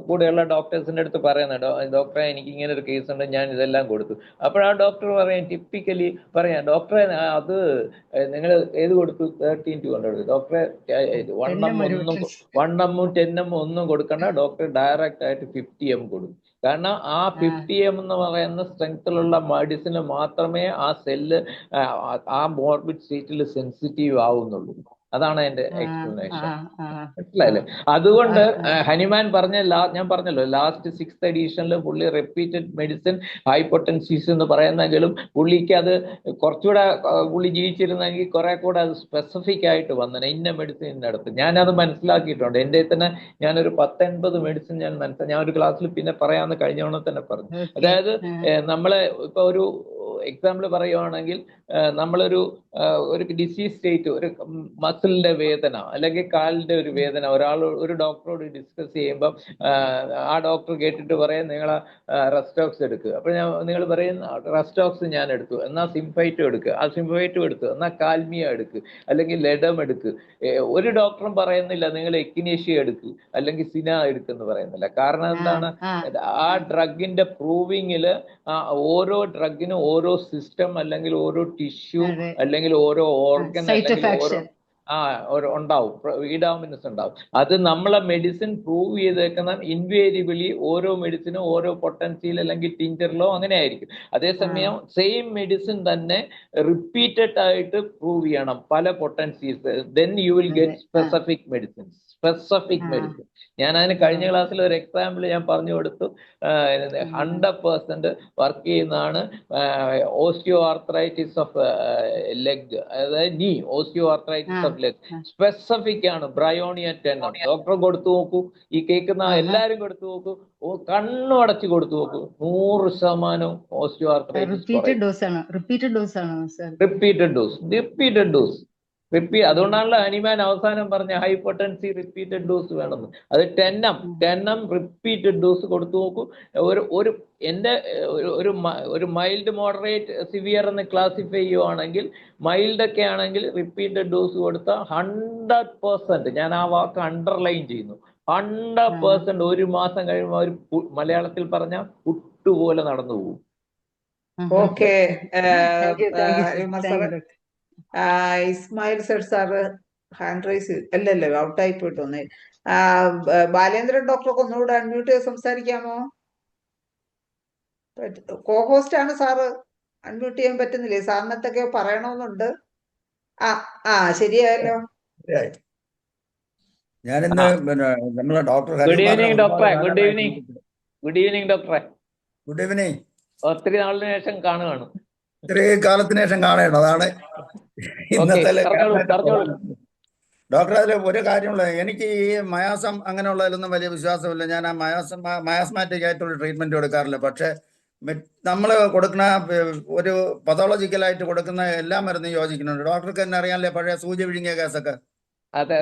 കൂടെയുള്ള ഡോക്ടേഴ്സിൻ്റെ അടുത്ത് പറയുന്നുണ്ട്, ഡോക്ടറെ എനിക്ക് ഇങ്ങനെ ഒരു കേസ് ഉണ്ട്, ഞാൻ ഇതെല്ലാം കൊടുത്തു. അപ്പോൾ ആ ഡോക്ടർ പറയാം, ടിപ്പിക്കലി പറയാം, ഡോക്ടറെ അത് നിങ്ങൾ ഏത് കൊടുത്തു? 13,200. ഡോക്ടറെ 1M 10M ഒന്നും കൊടുക്കണ്ട, ഡോക്ടർ ഡയറക്റ്റ് ആയിട്ട് 50M കൊടുക്കും. കാരണം ആ 50M എന്ന് പറയുന്ന സ്ട്രെങ്ത്തിലുള്ള മെഡിസിന് മാത്രമേ ആ സെല്ല് ആ മോർബിഡ് സ്റ്റേറ്റിൽ സെൻസിറ്റീവ് ആവുന്നുള്ളൂ. അതാണ് എന്റെ ആ എക്സ്പ്ലനേഷൻ. ആ ആ മനസ്സിലായില്ലേ? അതുകൊണ്ട് ആ ഹനുമാൻ പറഞ്ഞ ഞാൻ പറഞ്ഞല്ലോ ലാസ്റ്റ് 6th എഡീഷനിൽ പുള്ളി റിപ്പീറ്റഡ് മെഡിസിൻ ഹൈപ്പൊട്ടൻസീസ് എന്ന് പറയുന്നെങ്കിലും പുള്ളിക്ക് അത് കുറച്ചുകൂടെ പുള്ളി ജീവിച്ചിരുന്നെങ്കിൽ കുറെ കൂടെ അത് സ്പെസിഫിക് ആയിട്ട് വന്നേനെ, ഇന്ന മെഡിസിൻ ഇന്നടുത്ത്. ഞാനത് മനസ്സിലാക്കിയിട്ടുണ്ട്. എൻ്റെ തന്നെ ഞാനൊരു 10-80 മെഡിസിൻ ഞാൻ ഒരു ക്ലാസ്സിൽ പിന്നെ പറയാമെന്ന് കഴിഞ്ഞോണം തന്നെ പറഞ്ഞു. ഓക്കെ അതായത് നമ്മളെ ഇപ്പൊ ഒരു എക്സാമ്പിൾ പറയുവാണെങ്കിൽ നമ്മളൊരു ഡിസീസ് സ്റ്റേറ്റ്, ഒരു മസിലിന്റെ വേദന അല്ലെങ്കിൽ കാലിന്റെ ഒരു വേദന ഒരു ഡോക്ടറോട് ഡിസ്കസ് ചെയ്യുമ്പോൾ ആ ഡോക്ടർ കേട്ടിട്ട് പറയാം നിങ്ങൾ റെസ്റ്റോക്സ് എടുക്കുക. അപ്പോൾ നിങ്ങൾ പറയും റെസ്റ്റോക്സ് ഞാൻ എടുത്തു, എന്നാൽ സിംഫൈറ്റും എടുക്കുക. ആ സിംഫൈറ്റും എടുത്തു, എന്നാൽ കാൽമിയ എടുക്കുക, അല്ലെങ്കിൽ ലെഡം എടുക്കുക. ഒരു ഡോക്ടറും പറയുന്നില്ല നിങ്ങൾ എക്കിനേഷ്യ എടുക്കുക അല്ലെങ്കിൽ സിന എടുക്കെന്ന് പറയുന്നില്ല. കാരണം എന്താണ്? ആ ഡ്രഗിന്റെ പ്രൂവിങ്ങിൽ ഓരോ ഡ്രഗിനും ഓരോ സിസ്റ്റം അല്ലെങ്കിൽ ഓരോ ടിഷ്യൂ അല്ലെങ്കിൽ ഓരോ ഓർഗൻ അല്ലെങ്കിൽ ഓരോ ഉണ്ടാവും, ഇഡാമിനസ് ഉണ്ടാവും. അത് നമ്മളെ മെഡിസിൻ പ്രൂവ് ചെയ്തേക്കുന്ന ഇൻവേരിയബിളി ഓരോ മെഡിസിനും ഓരോ പൊട്ടൻസിയിൽ അല്ലെങ്കിൽ ടിഞ്ചറിലോ അങ്ങനെ ആയിരിക്കും. അതേസമയം സെയിം മെഡിസിൻ തന്നെ റിപ്പീറ്റഡ് ആയിട്ട് പ്രൂവ് ചെയ്യണം പല potencies, then you will get specific medicine. ഞാൻ അതിന് കഴിഞ്ഞ ക്ലാസ്സിൽ ഒരു എക്സാമ്പിൾ ഞാൻ പറഞ്ഞു കൊടുത്തു. 100% വർക്ക് ചെയ്യുന്നതാണ് ഓസ്റ്റിയോ ആർത്രൈറ്റിസ് ഓഫ് ലെഗ്, അതായത് നീ osteo arthritis of leg. Specific ആണ്, ബ്രയോണിയ ടെൻഡൻ. ഡോക്ടർ കൊടുത്തു നോക്കൂ, ഈ കേൾക്കുന്ന എല്ലാരും കൊടുത്തു നോക്കൂ, കണ്ണു അടച്ചു കൊടുത്തു നോക്കൂ, 100% ഓസ്റ്റിയോ ആർത്രൈറ്റിസ്. Repeated dose. അതുകൊണ്ടാണല്ലോ ഹനുമാൻ അവസാനം പറഞ്ഞ ഹൈപ്പൊട്ടൻസി റിപ്പീറ്റഡ് ഡോസ് വേണമെന്ന്. അത് 10 റിപ്പീറ്റഡ് ഡോസ് കൊടുത്തു നോക്കൂ. എൻ്റെ ഒരു മൈൽഡ്, മോഡറേറ്റ്, സിവിയർ എന്ന് ക്ലാസിഫൈ ചെയ്യുവാണെങ്കിൽ, മൈൽഡൊക്കെ ആണെങ്കിൽ റിപ്പീറ്റഡ് ഡോസ് കൊടുത്താൽ 100%, ഞാൻ ആ വാക്ക് അണ്ടർലൈൻ ചെയ്യുന്നു, 100% ഒരു മാസം കഴിയുമ്പോൾ ഒരു മലയാളത്തിൽ പറഞ്ഞാൽ പുട്ടുപോലെ നടന്നു പോകും. Okay, Ismail sir sir hand raise അല്ലല്ലോ, ഔട്ടായി പോയിട്ട് വന്നേ. ബാലേന്ദ്രൻ ഡോക്ടർക്ക് ഒന്നുകൂടെ അൺമ്യൂട്ട് ചെയ്ത് സംസാരിക്കാമോ? കോഹോസ്റ്റ് ആണ് സാറ്, അൺമ്യൂട്ട് ചെയ്യാൻ പറ്റുന്നില്ലേ? സാറിനത്തൊക്കെ പറയണമെന്നുണ്ട്. ശരിയായല്ലോ. ഞാനിന്ന് നമ്മളെ ഡോക്ടർ ഗുഡ് ഈവനിങ് ഡോക്ടറെ. ഗുഡ് ഈവനിങ് ഡോക്ടറെ. Good evening. ഒത്തിരി നാളിന് ശേഷം കാണുകയാണ്. ഇത്രയും കാലത്തിന് ശേഷം കാണണം, അതാണ് ഇന്നത്തെ. ഡോക്ടർ, അതിൽ ഒരു കാര്യമുള്ളത്, എനിക്ക് ഈ മയാസം അങ്ങനെയുള്ളതിലൊന്നും വലിയ വിശ്വാസമില്ല. ഞാൻ ആ മയാസ്മാറ്റിക് ആയിട്ടുള്ള ട്രീറ്റ്മെന്റ് കൊടുക്കാറില്ല. പക്ഷെ നമ്മൾ കൊടുക്കുന്ന ഒരു പതോളജിക്കലായിട്ട് കൊടുക്കുന്ന എല്ലാ മരുന്നും യോജിക്കുന്നുണ്ട്. ഡോക്ടർക്ക് തന്നെ അറിയാമല്ലേ പഴയ സൂചി വിഴുങ്ങിയ കേസൊക്കെ? അതെ,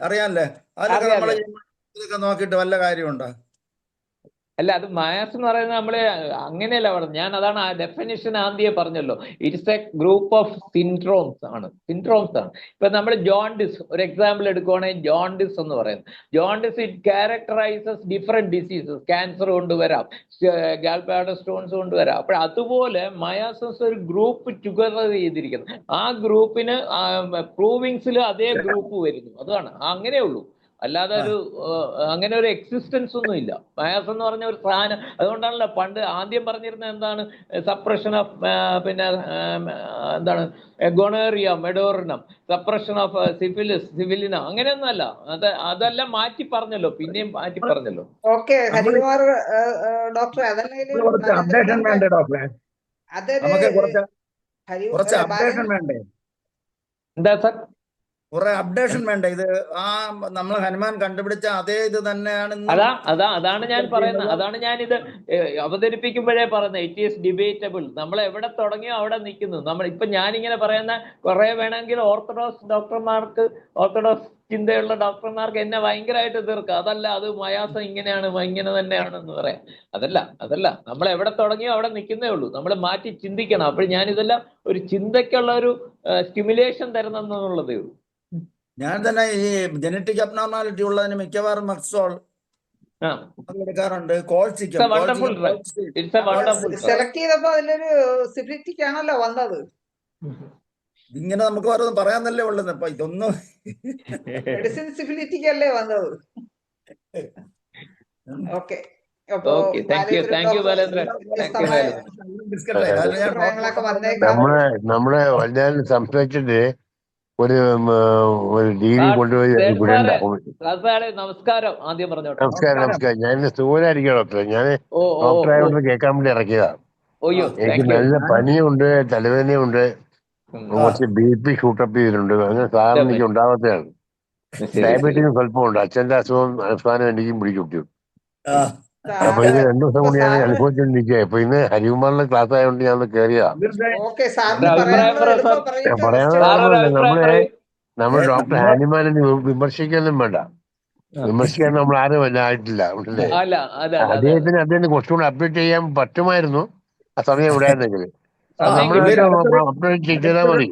അറിയാമല്ലേ? അതിലൊക്കെ നമ്മൾ ഇതൊക്കെ നോക്കിയിട്ട് വല്ല കാര്യമുണ്ടോ? അല്ല, അത് മയാസ് എന്ന് പറയുന്നത് നമ്മള് അങ്ങനെയല്ല പറഞ്ഞത്. ഞാൻ അതാണ് ആ ഡെഫിനിഷൻ ആദ്യമേ പറഞ്ഞല്ലോ. It's A group of syndromes ആണ്. ഇപ്പൊ നമ്മൾ ജോണ്ടിസ് ഒരു എക്സാമ്പിൾ എടുക്കുവാണെങ്കിൽ, ജോണ്ടിസ് എന്ന് പറയുന്നത്, jaundice it characterises different diseases. Cancer കൊണ്ടുവരാം, ഗാൽബ്ലാഡർ സ്റ്റോൺസ് കൊണ്ടുവരാം. അപ്പോൾ അതുപോലെ മയാസസ് ഒരു ഗ്രൂപ്പ് ടുഗദർ ചെയ്തിരിക്കുന്നത്. ആ ഗ്രൂപ്പിന് പ്രൂവിങ്സിൽ അതേ ഗ്രൂപ്പ് വരുന്നു. അതാണ്, അങ്ങനെയുള്ളൂ. അല്ലാതെ അങ്ങനെ ഒരു എക്സിസ്റ്റൻസ് ഒന്നും ഇല്ല. മയാസ് എന്ന് പറഞ്ഞ ഒരു സാധനം. അതുകൊണ്ടാണല്ലോ പണ്ട് ആദ്യം പറഞ്ഞിരുന്നത് എന്താണ്, suppression of gonorrhoea, medorrhinum, suppression of syphilinum, അങ്ങനെയൊന്നുമല്ല. അതെല്ലാം മാറ്റി പറഞ്ഞല്ലോ, പിന്നെയും മാറ്റി പറഞ്ഞല്ലോ. ഓക്കെ, ഹരികുമാർ ഡോക്ടറെ, അപ്ഡേഷൻ വേണ്ടേ ഡോക്ടറെ? കുറച്ച് അപ്ഡേഷൻ വേണ്ടേ? എന്താ സാർ? കുറെ അപ്ഡേഷൻ വേണ്ട. ഇത് നമ്മൾ ഹനുമാൻ കണ്ടുപിടിച്ച അതേ ഇത് തന്നെയാണ്. അതാണ് ഞാൻ പറയുന്നത്. അതാണ് ഞാൻ അവതരിപ്പിക്കുമ്പോഴേ പറയുന്നത്. It is debatable. നമ്മൾ എവിടെ തുടങ്ങിയോ അവിടെ നിൽക്കുന്നു. ഇപ്പൊ ഞാനിങ്ങനെ പറയുന്ന കുറെ വേണമെങ്കിൽ ഓർത്തഡോക്സ് ചിന്തയുള്ള ഡോക്ടർമാർക്ക് എന്നെ ഭയങ്കരമായിട്ട് എതിർക്കാം. അതല്ല, അത് മയാസം ഇങ്ങനെയാണ്, ഇങ്ങനെ തന്നെയാണെന്ന് പറയാം. അതല്ല നമ്മൾ എവിടെ തുടങ്ങിയോ അവിടെ നിൽക്കുന്നേ ഉള്ളൂ. നമ്മൾ മാറ്റി ചിന്തിക്കണം. അപ്പോൾ ഞാനിതെല്ലാം ഒരു ചിന്തയ്ക്കുള്ള ഒരു സ്റ്റിമുലേഷൻ തരുന്നെന്നുള്ളതേ ഉള്ളൂ. ഞാൻ തന്നെ ഈ ജനറ്റിക് അബ്നോർമാലിറ്റി ഉള്ളതിന് മിക്കവാറും മക്സോൾ എടുക്കാറുണ്ട്. സെലക്ട് ചെയ്തപ്പോ അതിലൊരു സിഫിലിറ്റിക് ആണല്ലോ വന്നത്. ഇങ്ങനെ നമുക്ക് ഓരോന്നും പറയാന്നല്ലേ ഉള്ളത്. അപ്പൊ ഇതൊന്നും മെഡിസിൻ സിഫിലിറ്റിക് അല്ലേ വന്നത്. ഓക്കെ, നമ്മളെ വല്ലാതെ സംസാരിച്ചിട്ട് ഒരു ഡിഗ്രി കൊണ്ടുപോയി അത് വിടണ്ട. സാറേ നമസ്കാരം. ആദ്യം പറഞ്ഞോട്ടെ. നമസ്കാരം. ഞാൻ സുഖമായിരിക്കും ഡോക്ടറെ. ഞാൻ ഡോക്ടറായതുകൊണ്ട് കേൾക്കാൻ വേണ്ടി ഇറക്കിയതാ. എനിക്ക് നല്ല പനിയുണ്ട്, തലവേദനയുണ്ട്, കുറച്ച് BP ഷൂട്ടപ്പ് ചെയ്തിട്ടുണ്ട്. അങ്ങനെ സാധാരണ എനിക്ക് ഉണ്ടാവാത്തതാണ്. ഡയബറ്റീസ് സ്വല്പമുണ്ട്. അച്ഛന്റെ അസുഖം അവസാനം എനിക്കും പിടിച്ചു. അപ്പൊ ഇത് 2 ദിവസം കൊണ്ട് ഞാൻ അനുഭവിച്ചോണ്ടിരിക്കുക. ഇപ്പൊ ഇന്ന് ഹരികുമാറിന്റെ ക്ലാസ് ആയതുകൊണ്ട് ഞാൻ കയറിയതാ. പറയാനുള്ളത് നമ്മൾ ഡോക്ടർ ഹാനിമാനെ വിമർശിക്കാനും വേണ്ട. വിമർശിക്കാൻ നമ്മൾ ആരും ആയിട്ടില്ല. അദ്ദേഹത്തിന് കുറച്ചുകൂടെ അപ്ഡേറ്റ് ചെയ്യാൻ പറ്റുമായിരുന്നു. ആ സമയം ഇവിടെയായിരുന്നെങ്കിൽ അപ്ഡേറ്റ് ചെയ്താൽ മതി.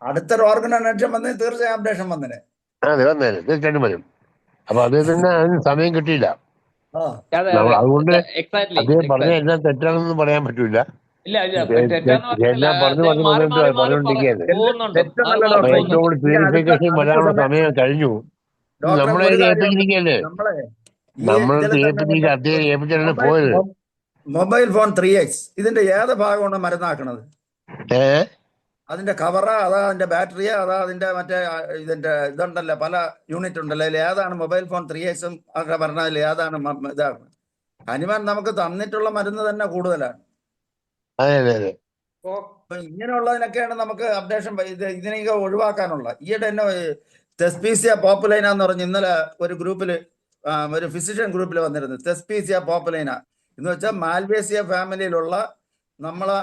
അടുത്തൊരു ഓർഗനൈസേഷൻ വന്നേ തീർച്ചയായും അപ്ഡേഷൻ വന്നേനെ. അതെ വന്നേനെ, തീർച്ചയായിട്ടും വരും. അപ്പൊ അദ്ദേഹത്തിന് അതിന് സമയം കിട്ടിയില്ല. അതുകൊണ്ട് അദ്ദേഹം പറഞ്ഞ എല്ലാം തെറ്റാണെന്ന് പറയാൻ പറ്റൂല. എല്ലാം പറഞ്ഞുകൊണ്ടിരിക്കുകയാണ്. ഏറ്റവും കൂടുതൽ പ്യൂരിഫിക്കേഷൻ വരാനുള്ള സമയം കഴിഞ്ഞു. നമ്മളെ ഏൽപ്പിച്ചിരിക്കുകയല്ലേ, നമ്മളെ ഏൽപ്പിച്ചിരിക്കുക. അദ്ദേഹം ഏൽപ്പിച്ചാണ് പോയത്. മൊബൈൽ ഫോൺ 3X ഇതിന്റെ ഏത് ഭാഗമാണ് മരുന്നാക്കണത്? അതിന്റെ കവറാ, അതാ അതിന്റെ ബാറ്ററിയാ, അതാ അതിന്റെ മറ്റേ ഇതിന്റെ ഇതുണ്ടല്ലോ, പല യൂണിറ്റ് ഉണ്ടല്ലോ. അതിൽ ഏതാണ് മൊബൈൽ ഫോൺ 3Xും ഒക്കെ പറഞ്ഞതിൽ ഏതാണ് ഇതാണ്? ഹനുമാൻ നമുക്ക് തന്നിട്ടുള്ള മരുന്ന് തന്നെ കൂടുതലാണ്. അപ്പൊ ഇങ്ങനെയുള്ളതിനൊക്കെയാണ് നമുക്ക് അപ്ഡേഷൻ ഇതിനൊക്കെ ഒഴിവാക്കാനുള്ള. ഈയിടെ തന്നെ തെസ്പീസിയ പോപ്പുലൈന എന്ന് പറഞ്ഞ് ഇന്നലെ ഒരു ഗ്രൂപ്പിൽ, ഒരു ഫിസിഷ്യൻ ഗ്രൂപ്പിൽ വന്നിരുന്നു. തെസ്പീസിയ പോപ്പുലൈന എന്ന് വെച്ചാൽ മാൽവേസിയ ഫാമിലിയിലുള്ള നമ്മളെ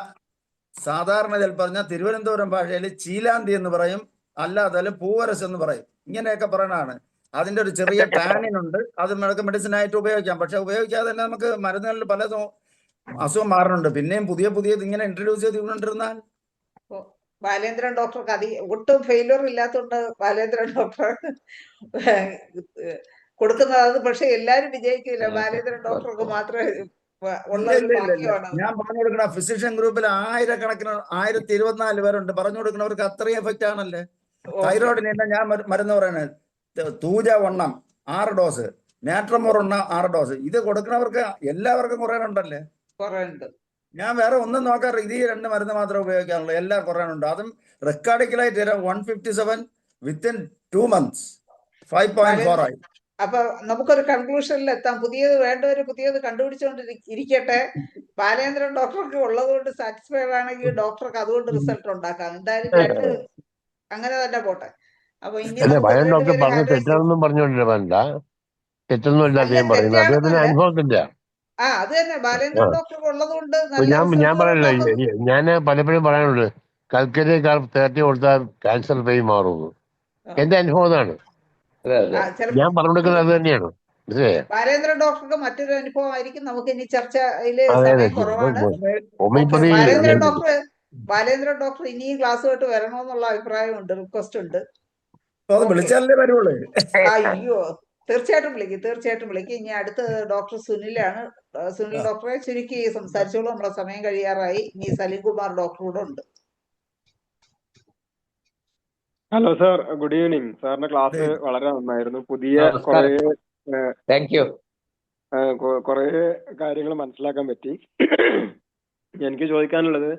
സാധാരണ പറഞ്ഞ തിരുവനന്തപുരം ഭാഷയിൽ ചീലാന്തി എന്ന് പറയും, അല്ലാതെ പൂവരസ് എന്ന് പറയും. ഇങ്ങനെയൊക്കെ പറയണതാണ്. അതിന്റെ ഒരു ചെറിയ ടാനിൻ ഉണ്ട്. അത് നമുക്ക് മെഡിസിൻ ആയിട്ട് ഉപയോഗിക്കാം. പക്ഷെ ഉപയോഗിക്കാതെ തന്നെ നമുക്ക് മരുന്നുകളിൽ പലതും അസുഖം മാറുന്നുണ്ട്. പിന്നെയും പുതിയത് ഇങ്ങനെ ഇൻട്രൊഡ്യൂസ് ചെയ്തുകൊണ്ടിരുന്നാൽ ബാലേന്ദ്രൻ ഡോക്ടർക്ക് ഒട്ടും ഫെയിലിയർ ഇല്ലാത്തതുകൊണ്ട് ബാലേന്ദ്രൻ ഡോക്ടർ കൊടുക്കുന്നത്. അത് പക്ഷെ എല്ലാരും വിജയിക്കില്ല. ബാലേന്ദ്രൻ ഡോക്ടർക്ക് മാത്രമേ ഞാൻ പറഞ്ഞു കൊടുക്കണ ഫിസിഷ്യൻ ഗ്രൂപ്പിൽ ആയിരക്കണക്കിന് 1024 പേരുണ്ട്. പറഞ്ഞു കൊടുക്കുന്നവർക്ക് അത്രയും എഫക്റ്റ് ആണല്ലേ. തൈറോയിഡിന് ഞാൻ മരുന്ന് പറയണത് തൂജ 6 ഡോസ്, നാട്രമോർ 6 ഡോസ്. ഇത് കൊടുക്കുന്നവർക്ക് എല്ലാവർക്കും കുറയാനുണ്ടല്ലേ. ഞാൻ വേറെ ഒന്നും നോക്കാറ്. ഇത് ഈ 2 മരുന്ന് മാത്രമേ ഉപയോഗിക്കാറുള്ളൂ. എല്ലാം കുറയാനുണ്ട്. അതും റെക്കാർഡിക്കലായിട്ട് 157 വിത്തിൻ 2 months 5.4 ആയി. അപ്പൊ നമുക്കൊരു കൺക്ലൂഷനിൽ എത്താം. വേണ്ടവര് പുതിയത് കണ്ടുപിടിച്ചോണ്ടിരിക്കട്ടെ. ബാലേന്ദ്രൻ ഡോക്ടർക്ക് ഉള്ളത് കൊണ്ട് സാറ്റിസ്ഫൈഡ് ആണെങ്കിൽ ഡോക്ടർക്ക് അതുകൊണ്ട് റിസൾട്ട് ഉണ്ടാക്കാം. എന്തായാലും അങ്ങനെ തന്നെ പോട്ടെ. അപ്പൊ ഇനി ഡോക്ടർ പറഞ്ഞ തെറ്റാണെന്നും പറഞ്ഞോണ്ടില്ല. തെറ്റൊന്നുമില്ല അദ്ദേഹം പറയുന്നത്. അദ്ദേഹത്തിന് അനുഭവത്തില്ല. അത് തന്നെ ബാലേന്ദ്രൻ ഡോക്ടർക്ക് ഉള്ളത് കൊണ്ട് ഞാൻ പറയല്ലേ, ഞാൻ പലപ്പോഴും പറയാനുണ്ട്, കൽക്കരിയേക്കാൾ 30 കൊടുത്താൽ ക്യാൻസർ പെയിൻ മാറുന്നു. എന്റെ അനുഭവം അതാണ്. ഞാൻ പറഞ്ഞു കൊടുക്കുന്നത് അത് തന്നെയാണ്. ബാലേന്ദ്രൻ ഡോക്ടർക്ക് മറ്റൊരു അനുഭവമായിരിക്കും. നമുക്ക് ഇനി ചർച്ചയില് സമയം കുറവാണ്. ബാലേന്ദ്രൻ ഡോക്ടർ ഇനിയും ക്ലാസ്സുമായിട്ട് വരണമെന്നുള്ള അഭിപ്രായമുണ്ട്, റിക്വസ്റ്റ് ഉണ്ട്. അയ്യോ, തീർച്ചയായിട്ടും വിളിക്കും. ഇനി അടുത്ത ഡോക്ടർ സുനിലാണ്. സുനിൽ ഡോക്ടറെ ചുരുക്കി സംസാരിച്ചോളൂ, നമ്മളെ സമയം കഴിയാറായി. ഇനി സലീം കുമാർ ഡോക്ടർ കൂടെ ഉണ്ട്. Hello sir, good evening. സാറിന്റെ ക്ലാസ് വളരെ നന്നായിരുന്നു. പുതിയ കുറെ കാര്യങ്ങൾ മനസ്സിലാക്കാൻ പറ്റി. എനിക്ക് ചോദിക്കാനുള്ളത്,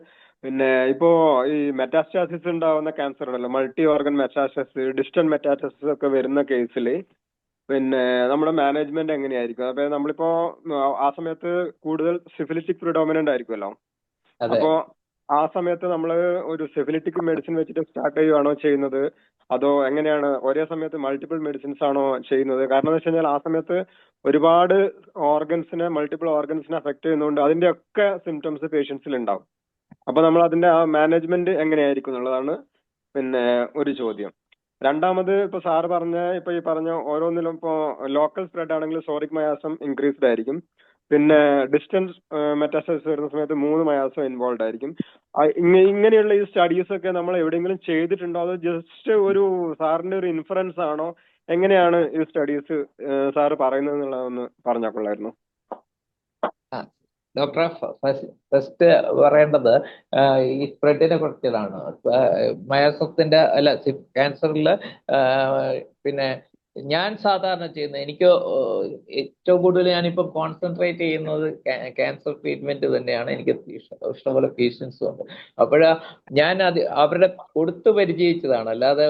പിന്നെ ഇപ്പോ ഈ മെറ്റാസ്റ്റാസിസ് ഉണ്ടാവുന്ന ക്യാൻസർ ഉണ്ടല്ലോ, multi organ metastasis, distant metastasis ഒക്കെ വരുന്ന കേസിൽ പിന്നെ നമ്മുടെ മാനേജ്മെന്റ് എങ്ങനെയായിരിക്കും? അപ്പൊ നമ്മളിപ്പോ ആ സമയത്ത് കൂടുതൽ സിഫിലിറ്റിക് പ്രിഡോമിനന്റ് ആയിരിക്കുമല്ലോ. അപ്പോ ആ സമയത്ത് നമ്മൾ ഒരു സിഫിലിറ്റിക് മെഡിസിൻ വെച്ചിട്ട് സ്റ്റാർട്ട് ചെയ്യുകയാണോ ചെയ്യുന്നത്, അതോ എങ്ങനെയാണ്? ഒരേ സമയത്ത് മൾട്ടിപ്പിൾ മെഡിസിൻസ് ആണോ ചെയ്യുന്നത്? കാരണം എന്ന് വെച്ച് കഴിഞ്ഞാൽ ആ സമയത്ത് ഒരുപാട് മൾട്ടിപ്പിൾ ഓർഗൻസിനെ അഫക്ട് ചെയ്യുന്നതുകൊണ്ട് അതിന്റെ ഒക്കെ സിംറ്റംസ് പേഷ്യൻസിൽ ഉണ്ടാവും. അപ്പൊ നമ്മൾ അതിന്റെ ആ മാനേജ്മെന്റ് എങ്ങനെയായിരിക്കും എന്നുള്ളതാണ് പിന്നെ ഒരു ചോദ്യം. രണ്ടാമത്, ഇപ്പൊ സാറ് ഈ പറഞ്ഞ ഓരോന്നിലും ഇപ്പോ ലോക്കൽ സ്പ്രെഡ് ആണെങ്കിൽ സോറിക് മയാസം ഇൻക്രീസ്ഡ് ആയിരിക്കും. പിന്നെ ഡിസ്റ്റൻസ് മെറ്റാസ്റ്റാസിസ് വരുന്ന സമയത്ത് 3 മയാസം ഇൻവോൾവ് ആയിരിക്കും. ഇങ്ങനെയുള്ള ഈ സ്റ്റഡീസ് ഒക്കെ നമ്മൾ എവിടെയെങ്കിലും ചെയ്തിട്ടുണ്ടോ, അതോ ജസ്റ്റ് ഒരു സാറിന്റെ ഒരു ഇൻഫറൻസ് ആണോ? എങ്ങനെയാണ് ഈ സ്റ്റഡീസ് സാറ് പറയുന്നത് എന്നുള്ളതൊന്ന് പറഞ്ഞാൽ കൊള്ളായിരുന്നു. ഡോക്ടറെ ഫസ്റ്റ് പറയേണ്ടത് ഈ സ്പ്രെഡിനെ കുറിച്ചാണ്. മയാസത്തിന്റെ ക്യാൻസറിൽ പിന്നെ ഞാൻ സാധാരണ ചെയ്യുന്നത് എനിക്ക് ഏറ്റവും കൂടുതൽ ഞാനിപ്പം കോൺസെൻട്രേറ്റ് ചെയ്യുന്നത് ക്യാൻസർ ട്രീറ്റ്മെന്റ് തന്നെയാണ്. എനിക്ക് ഇഷ്ടംപോലെ പേഷ്യൻസും ഉണ്ട്. ഞാൻ അവരുടെ കൊടുത്തു പരിചയിച്ചതാണ്, അല്ലാതെ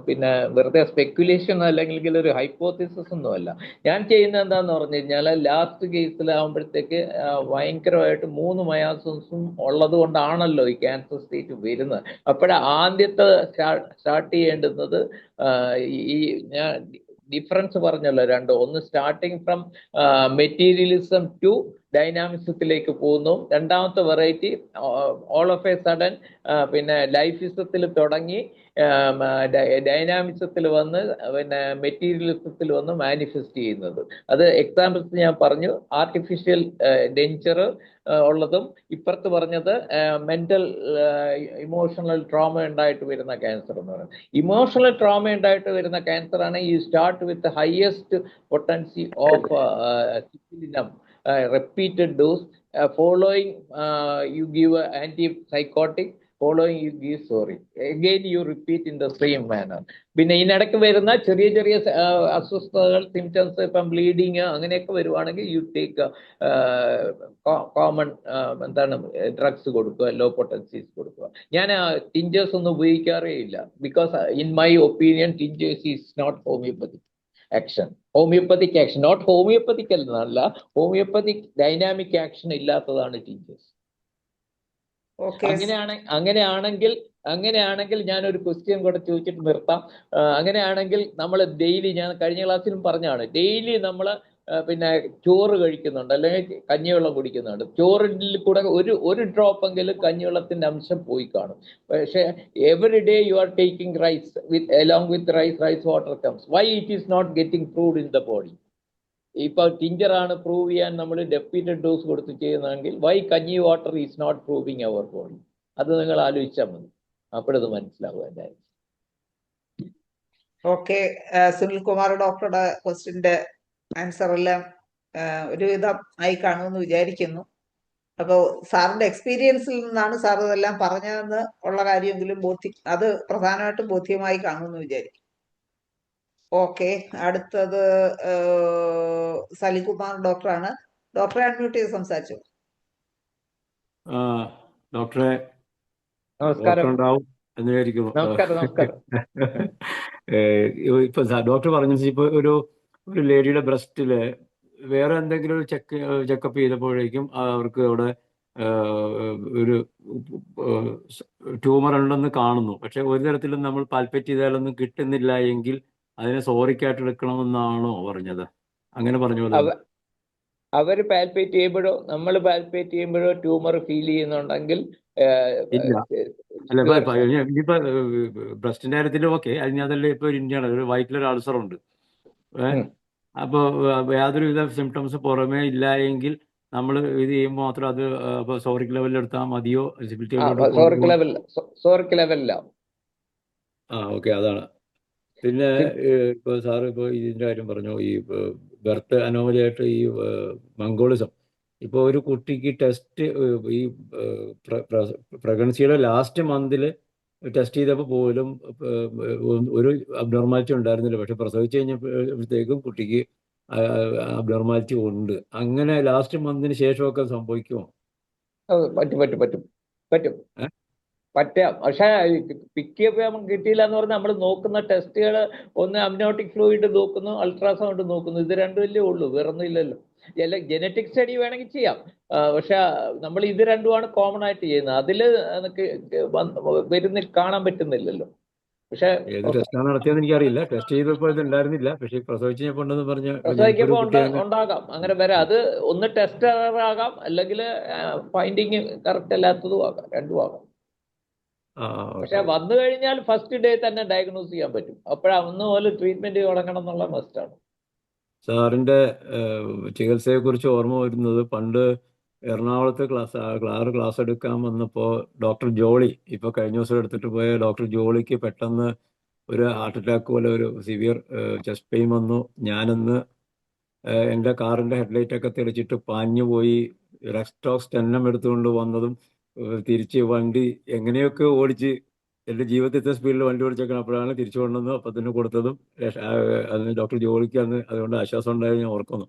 പിന്നെ വെറുതെ സ്പെക്കുലേഷൻ അല്ലെങ്കിൽ ഒരു ഹൈപ്പോത്തിസിസ് ഒന്നുമല്ല. ഞാൻ ചെയ്യുന്നത് എന്താന്ന് പറഞ്ഞു കഴിഞ്ഞാൽ ലാസ്റ്റ് കേസിലാവുമ്പോഴത്തേക്ക് ഭയങ്കരമായിട്ട് 3 മയാസംസും ഉള്ളത് കൊണ്ടാണല്ലോ ഈ ക്യാൻസർ സ്റ്റേറ്റ് വരുന്നത്. ആദ്യത്തെ സ്റ്റാർട്ട് ചെയ്യേണ്ടുന്നത് ഈ ഞാൻ ഡിഫറൻസ് പറഞ്ഞല്ലോ ഒന്ന് സ്റ്റാർട്ടിങ് ഫ്രം മെറ്റീരിയലിസം ടു ഡൈനാമിസത്തിലേക്ക് പോകുന്നു. രണ്ടാമത്തെ variety all of A sudden പിന്നെ ലൈഫിസത്തിൽ തുടങ്ങി ഡൈനാമിസത്തിൽ വന്ന് പിന്നെ മെറ്റീരിയലിസത്തിൽ വന്ന് മാനിഫെസ്റ്റ് ചെയ്യുന്നത്. അത് എക്സാമ്പിൾസ് ഞാൻ പറഞ്ഞു. ആർട്ടിഫിഷ്യൽ ഡെഞ്ചർ ഉള്ളതും ഇപ്പുറത്ത് പറഞ്ഞത് മെന്റൽ ഇമോഷണൽ ട്രോമ ഉണ്ടായിട്ട് വരുന്ന ക്യാൻസർ എന്ന് പറയുന്നത്. ഇമോഷണൽ ട്രോമ ഉണ്ടായിട്ട് വരുന്ന ക്യാൻസർ ആണ് ഈ start with highest potency of syphilinum repeated dose, following you give antipsychotic, following you give sorry, again you repeat in the same manner. പിന്നെ ഇതിനിടയ്ക്ക് വരുന്ന ചെറിയ ചെറിയ അസ്വസ്ഥതകൾ, സിംറ്റംസ്, ഇപ്പം ബ്ലീഡിങ് അങ്ങനെയൊക്കെ വരുവാണെങ്കിൽ യു ടേക്ക് കോമൺ എന്താണ് ഡ്രഗ്സ് കൊടുക്കുക, ലോ പൊട്ടൻസീസ് കൊടുക്കുക. ഞാൻ ടിഞ്ചേഴ്സ് ഒന്നും ഉപയോഗിക്കാറേ ഇല്ല. Because in my opinion tinctures is not homeopathic action. Homeopathic action not homeopathic അല്ല, ഹോമിയോപ്പതിക് ഡൈനാമിക് ആക്ഷൻ ഇല്ലാത്തതാണ് ടീച്ചേഴ്സ്. അങ്ങനെയാണെങ്കിൽ ഞാനൊരു ക്വസ്റ്റ്യൻ കൂടെ ചോദിച്ചിട്ട് നിർത്താം. അങ്ങനെയാണെങ്കിൽ നമ്മൾ ഡെയിലി, ഞാൻ കഴിഞ്ഞ ക്ലാസ്സിലും പറഞ്ഞാണ്, ഡെയിലി നമ്മൾ പിന്നെ ചോറ് കഴിക്കുന്നുണ്ട് അല്ലെങ്കിൽ കഞ്ഞിവെള്ളം കുടിക്കുന്നുണ്ട്. ചോറിൽ കൂടെ ഒരു ഡ്രോപ്പ് എങ്കിലും കഞ്ഞിവെള്ളത്തിന്റെ അംശം പോയി കാണും. പക്ഷേ every day you are taking rice along with rice water comes. Why it is not getting proved in the body? ഇപ്പൊ ടിഞ്ചറാണ് പ്രൂവ് ചെയ്യാൻ നമ്മൾ ഡെപ്യൂട്ടഡ് ഡോസ് കൊടുത്ത് ചെയ്യുന്നതെങ്കിൽ why kanji water is not proving our body? അത് നിങ്ങൾ ആലോചിച്ചാൽ മതി, അപ്പോഴത് മനസ്സിലാവും എന്തായാലും. ഓക്കെ, സുനിൽ കുമാർ ഡോക്ടറുടെ ക്വസ്റ്റ്യന്റെ ആൻസർ എല്ലാം ഒരുവിധം ആയി കാണുമെന്ന് വിചാരിക്കുന്നു. അപ്പോൾ സാറിന്റെ എക്സ്പീരിയൻസിൽ നിന്നാണ് സാർ ഇതെല്ലാം പറഞ്ഞതെന്ന് ഉള്ള കാര്യമെങ്കിലും അത് പ്രധാനമായിട്ടും ബോധ്യമായി കാണുമെന്ന് വിചാരിക്കും. ഓക്കെ, അടുത്തത് സലികുമാർ ഡോക്ടറാണ്. ഡോക്ടറെ അൺമ്യൂട്ട് ചെയ്ത് സംസാരിച്ചു. ഡോക്ടറെ നമസ്കാരം. ഉണ്ടാവും എന്ന് വിചാരിക്കുന്നു. നമസ്കാരം. ഇപ്പൊ ഡോക്ടർ പറഞ്ഞു, ഇപ്പൊ ഒരു ലേഡിയുടെ ബ്രസ്റ്റില് വേറെ എന്തെങ്കിലും ഒരു ചെക്കപ്പ് ചെയ്തപ്പോഴേക്കും അവർക്ക് അവിടെ ഒരു ട്യൂമർ ഉണ്ടെന്ന് കാണുന്നു. പക്ഷെ ഒരു തരത്തിലും നമ്മൾ പാൽപ്പേറ്റ് ചെയ്താലൊന്നും കിട്ടുന്നില്ല എങ്കിൽ അതിനെ സോറിക്കായിട്ട് എടുക്കണമെന്നാണോ പറഞ്ഞത്? അങ്ങനെ പറഞ്ഞല്ലോ. അവര് പാൽപ്പേറ്റ് ചെയ്യുമ്പോഴോ നമ്മൾ പാൽപ്പേറ്റ് ചെയ്യുമ്പോഴോ ട്യൂമർ ഫീൽ ചെയ്യുന്നുണ്ടെങ്കിൽ ഇല്ല. അല്ല, ഇനിയിപ്പോ ബ്രസ്റ്റിന്റെ കാര്യത്തിൽ ഓക്കെ, അതിനകത്തല്ലേ ഇപ്പൊ ഇന്ത്യയാണ് ഒരു വയറ്റിലൊരു അൾസർ ഉണ്ട്. അപ്പൊ യാതൊരുവിധ സിംറ്റംസ് പുറമേ ഇല്ല എങ്കിൽ നമ്മൾ ഇത് ചെയ്യുമ്പോൾ മാത്രം അത് സോറിക് ലെവലിൽ എടുത്താൽ മതിയോ? സോറിക് ലെവലില്ല. ഓക്കെ, അതാണ്. പിന്നെ ഇപ്പൊ സാറ് ഇപ്പൊ ഇതിന്റെ കാര്യം പറഞ്ഞു, ഈ ബർത്ത് അനോമലി ആയിട്ട് ഈ മംഗോളിസം. ഇപ്പൊ ഒരു കുട്ടിക്ക് ടെസ്റ്റ് ഈ പ്രഗ്നൻസിയുടെ ലാസ്റ്റ് മന്തിൽ ടെസ്റ്റ് ചെയ്തപ്പോൾ പോലും ഒരു അബ്നോർമാലിറ്റി ഉണ്ടായിരുന്നില്ല. പക്ഷെ പ്രസവിച്ച് കഴിഞ്ഞപ്പോഴത്തേക്കും കുട്ടിക്ക് അബ്നോർമാലിറ്റി ഉണ്ട്. അങ്ങനെ ലാസ്റ്റ് മന്തിന് ശേഷമൊക്കെ സംഭവിക്കുമോ? പറ്റും. പറ്റാം. പക്ഷെ പിക്ക് കിട്ടിയില്ല എന്ന് പറഞ്ഞാൽ നമ്മൾ നോക്കുന്ന ടെസ്റ്റുകൾ ഒന്ന് അമ്നോട്ടിക് ഫ്ലൂയിഡ് നോക്കുന്നു, അൾട്രാസൗണ്ട് നോക്കുന്നു. ഇത് രണ്ടുമല്ലേ ഉള്ളൂ, വേറൊന്നും ഇല്ലല്ലോ. ജനറ്റിക് സ്റ്റഡി വേണമെങ്കിൽ ചെയ്യാം. പക്ഷെ നമ്മൾ ഇത് രണ്ടുമാണ് കോമൺ ആയിട്ട് ചെയ്യുന്നത്. അതിൽ കാണാൻ പറ്റുന്നില്ലല്ലോ. പക്ഷെ നടത്തിയെന്ന് എനിക്കറിയില്ല, ടെസ്റ്റ് ചെയ്തപ്പോൾ ഇത് ഉണ്ടായിരുന്നില്ല. പക്ഷെ പ്രസവിക്കുമ്പോൾ ഉണ്ടാകാം, അങ്ങനെ വരാം. അത് ഒന്ന് ടെസ്റ്റ് ആകാം, അല്ലെങ്കിൽ ഫൈൻഡിങ് കറക്റ്റ് അല്ലാത്തതും ആകാം, രണ്ടും ആകാം. പക്ഷെ വന്നു കഴിഞ്ഞാൽ ഫസ്റ്റ് ഡേ തന്നെ ഡയഗ്നോസ് ചെയ്യാൻ പറ്റും. അന്ന് പോലെ ട്രീറ്റ്മെന്റ് തുടങ്ങണം എന്നുള്ള മസ്റ്റാണ്. സാറിന്റെ ചികിത്സയെ കുറിച്ച് ഓർമ്മ വരുന്നത്, പണ്ട് എറണാകുളത്ത് ക്ലാസ് എടുക്കാൻ വന്നപ്പോൾ ഡോക്ടർ ജോളി, ഇപ്പൊ കഴിഞ്ഞ ദിവസം എടുത്തിട്ട് പോയ ഡോക്ടർ ജോളിക്ക് പെട്ടെന്ന് ഒരു ഹാർട്ട് അറ്റാക്ക് പോലെ ഒരു സിവിയർ ചെസ്റ്റ് പെയിൻ വന്നു. ഞാനന്ന് എൻ്റെ കാറിന്റെ ഹെഡ്ലൈറ്റ് ഒക്കെ തെളിച്ചിട്ട് പാഞ്ഞു പോയി റെക്സ്റ്റോക്സ് ടെന്നം എടുത്തുകൊണ്ട് വന്നതും തിരിച്ച് വണ്ടി എങ്ങനെയൊക്കെ ഓടിച്ച് എൻ്റെ ജീവിതത്തെ സ്പീഡിൽ വണ്ടി ഓടിച്ചേക്കണപ്പോഴാണ് തിരിച്ചു കൊണ്ടുവന്നു അപ്പം തന്നെ കൊടുത്തതും അതിന് ഡോക്ടർ ജോളിക്ക് അന്ന് അതുകൊണ്ട് ആശ്വാസം ഉണ്ടായത് ഞാൻ ഓർക്കുന്നു.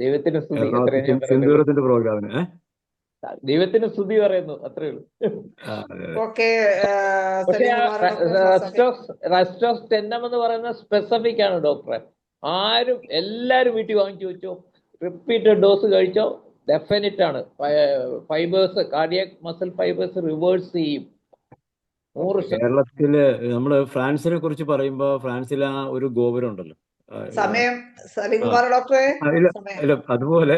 ദൈവത്തിന് സ്തുതി. എറണാകുളത്ത് അത്രയും ഞാൻ പറയുന്നുള്ളൂ. സിന്ദൂരത്തിന്റെ പ്രോഗ്രാമിന് ദൈവത്തിന് സ്തുതി പറയുന്നു, അത്രേ ഉള്ളൂ. ഓക്കെ പക്ഷെ സലീംകുമാർ ഡോക്ടർ റെസ്റ്റ് ഓഫ് ടെന്നം എന്ന് പറയുന്ന സ്പെസിഫിക് ആണ് ഡോക്ടറെ. എല്ലാരും വീട്ടിൽ വാങ്ങിച്ചു വെച്ചോ, റിപ്പീറ്റഡ് ഡോസ് കഴിച്ചോ, ഡെഫിനറ്റ് ആണ്. Fibres, cardiac muscle fibres reverse ചെയ്യും. കേരളത്തില് നമ്മള് ഫ്രാൻസിനെ കുറിച്ച് പറയുമ്പോ ഫ്രാൻസിൽ ആ ഒരു ഗോപുരം ഉണ്ടല്ലോ. സമയം സലീംകുമാർ ഡോക്ടറെ സമയം. അല്ല അതുപോലെ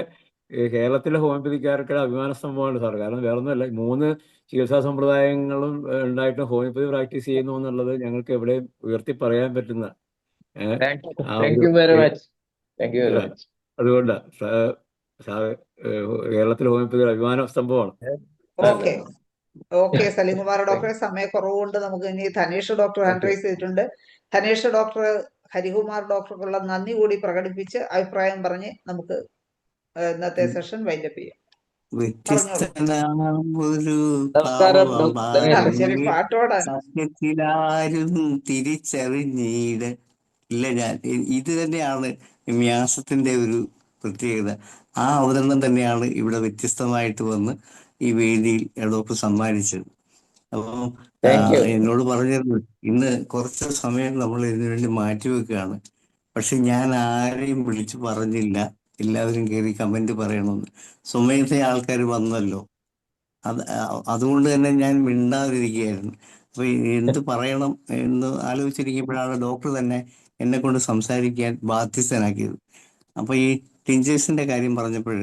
കേരളത്തിലെ ഹോമിയോപ്പതിക്കാർക്ക് അഭിമാന സംഭവമാണ് സാർ. കാരണം വേറൊന്നുമല്ല, 3 ചികിത്സാ സമ്പ്രദായങ്ങളും ഉണ്ടായിട്ട് ഹോമിയോപ്പതി പ്രാക്ടീസ് ചെയ്യുന്നു എന്നുള്ളത് ഞങ്ങൾക്ക് എവിടെയും ഉയർത്തി പറയാൻ പറ്റുന്ന അതുകൊണ്ടാണ് കേരളത്തിലെ ഹോമിയോപ്പതി അഭിമാന സംഭവമാണ്. ഓക്കെ ഓക്കെ സലീംകുമാർ ഡോക്ടറെ, സമയക്കുറവ് കൊണ്ട് നമുക്ക് ഇനി ധനേഷ് ഡോക്ടർ ഹാൻഡ് റൈസ് ചെയ്തിട്ടുണ്ട്. ധനേഷ് ഡോക്ടർ ഹരികുമാർ ഡോക്ടർക്കുള്ള നന്ദി കൂടി പ്രകടിപ്പിച്ച് അഭിപ്രായം പറഞ്ഞ് നമുക്ക് ഇന്നത്തെ സെഷൻ വൈൻഡപ്പ് ചെയ്യാം. സത്യത്തിലാരും തിരിച്ചറിഞ്ഞീട് ഇല്ല ഞാൻ. ഇത് തന്നെയാണ് വ്യാസത്തിന്റെ ഒരു പ്രത്യേകത. ആ അവതരണം തന്നെയാണ് ഇവിടെ വ്യത്യസ്തമായിട്ട് വന്ന് ഈ വേദിയിൽ ഡോക്ടർ സമ്മാനിച്ചത്. അപ്പം എന്നോട് പറഞ്ഞിരുന്നു ഇന്ന് കുറച്ച് സമയം നമ്മൾ ഇതിനു വേണ്ടി മാറ്റിവെക്കുകയാണ്. പക്ഷെ ഞാൻ ആരെയും വിളിച്ചു പറഞ്ഞില്ല എല്ലാവരും കയറി കമന്റ് പറയണമെന്ന്. സ്വമേധ ആൾക്കാർ വന്നല്ലോ, അതുകൊണ്ട് തന്നെ ഞാൻ മിണ്ടാതിരിക്കുകയായിരുന്നു. അപ്പൊ എന്ത് പറയണം എന്ന് ആലോചിച്ചിരിക്കുമ്പോഴാണ് ഡോക്ടർ തന്നെ എന്നെ കൊണ്ട് സംസാരിക്കാൻ ബാധ്യസ്ഥനാക്കിയത്. അപ്പൊ ഈ ടിഞ്ചേഴ്സിന്റെ കാര്യം പറഞ്ഞപ്പോൾ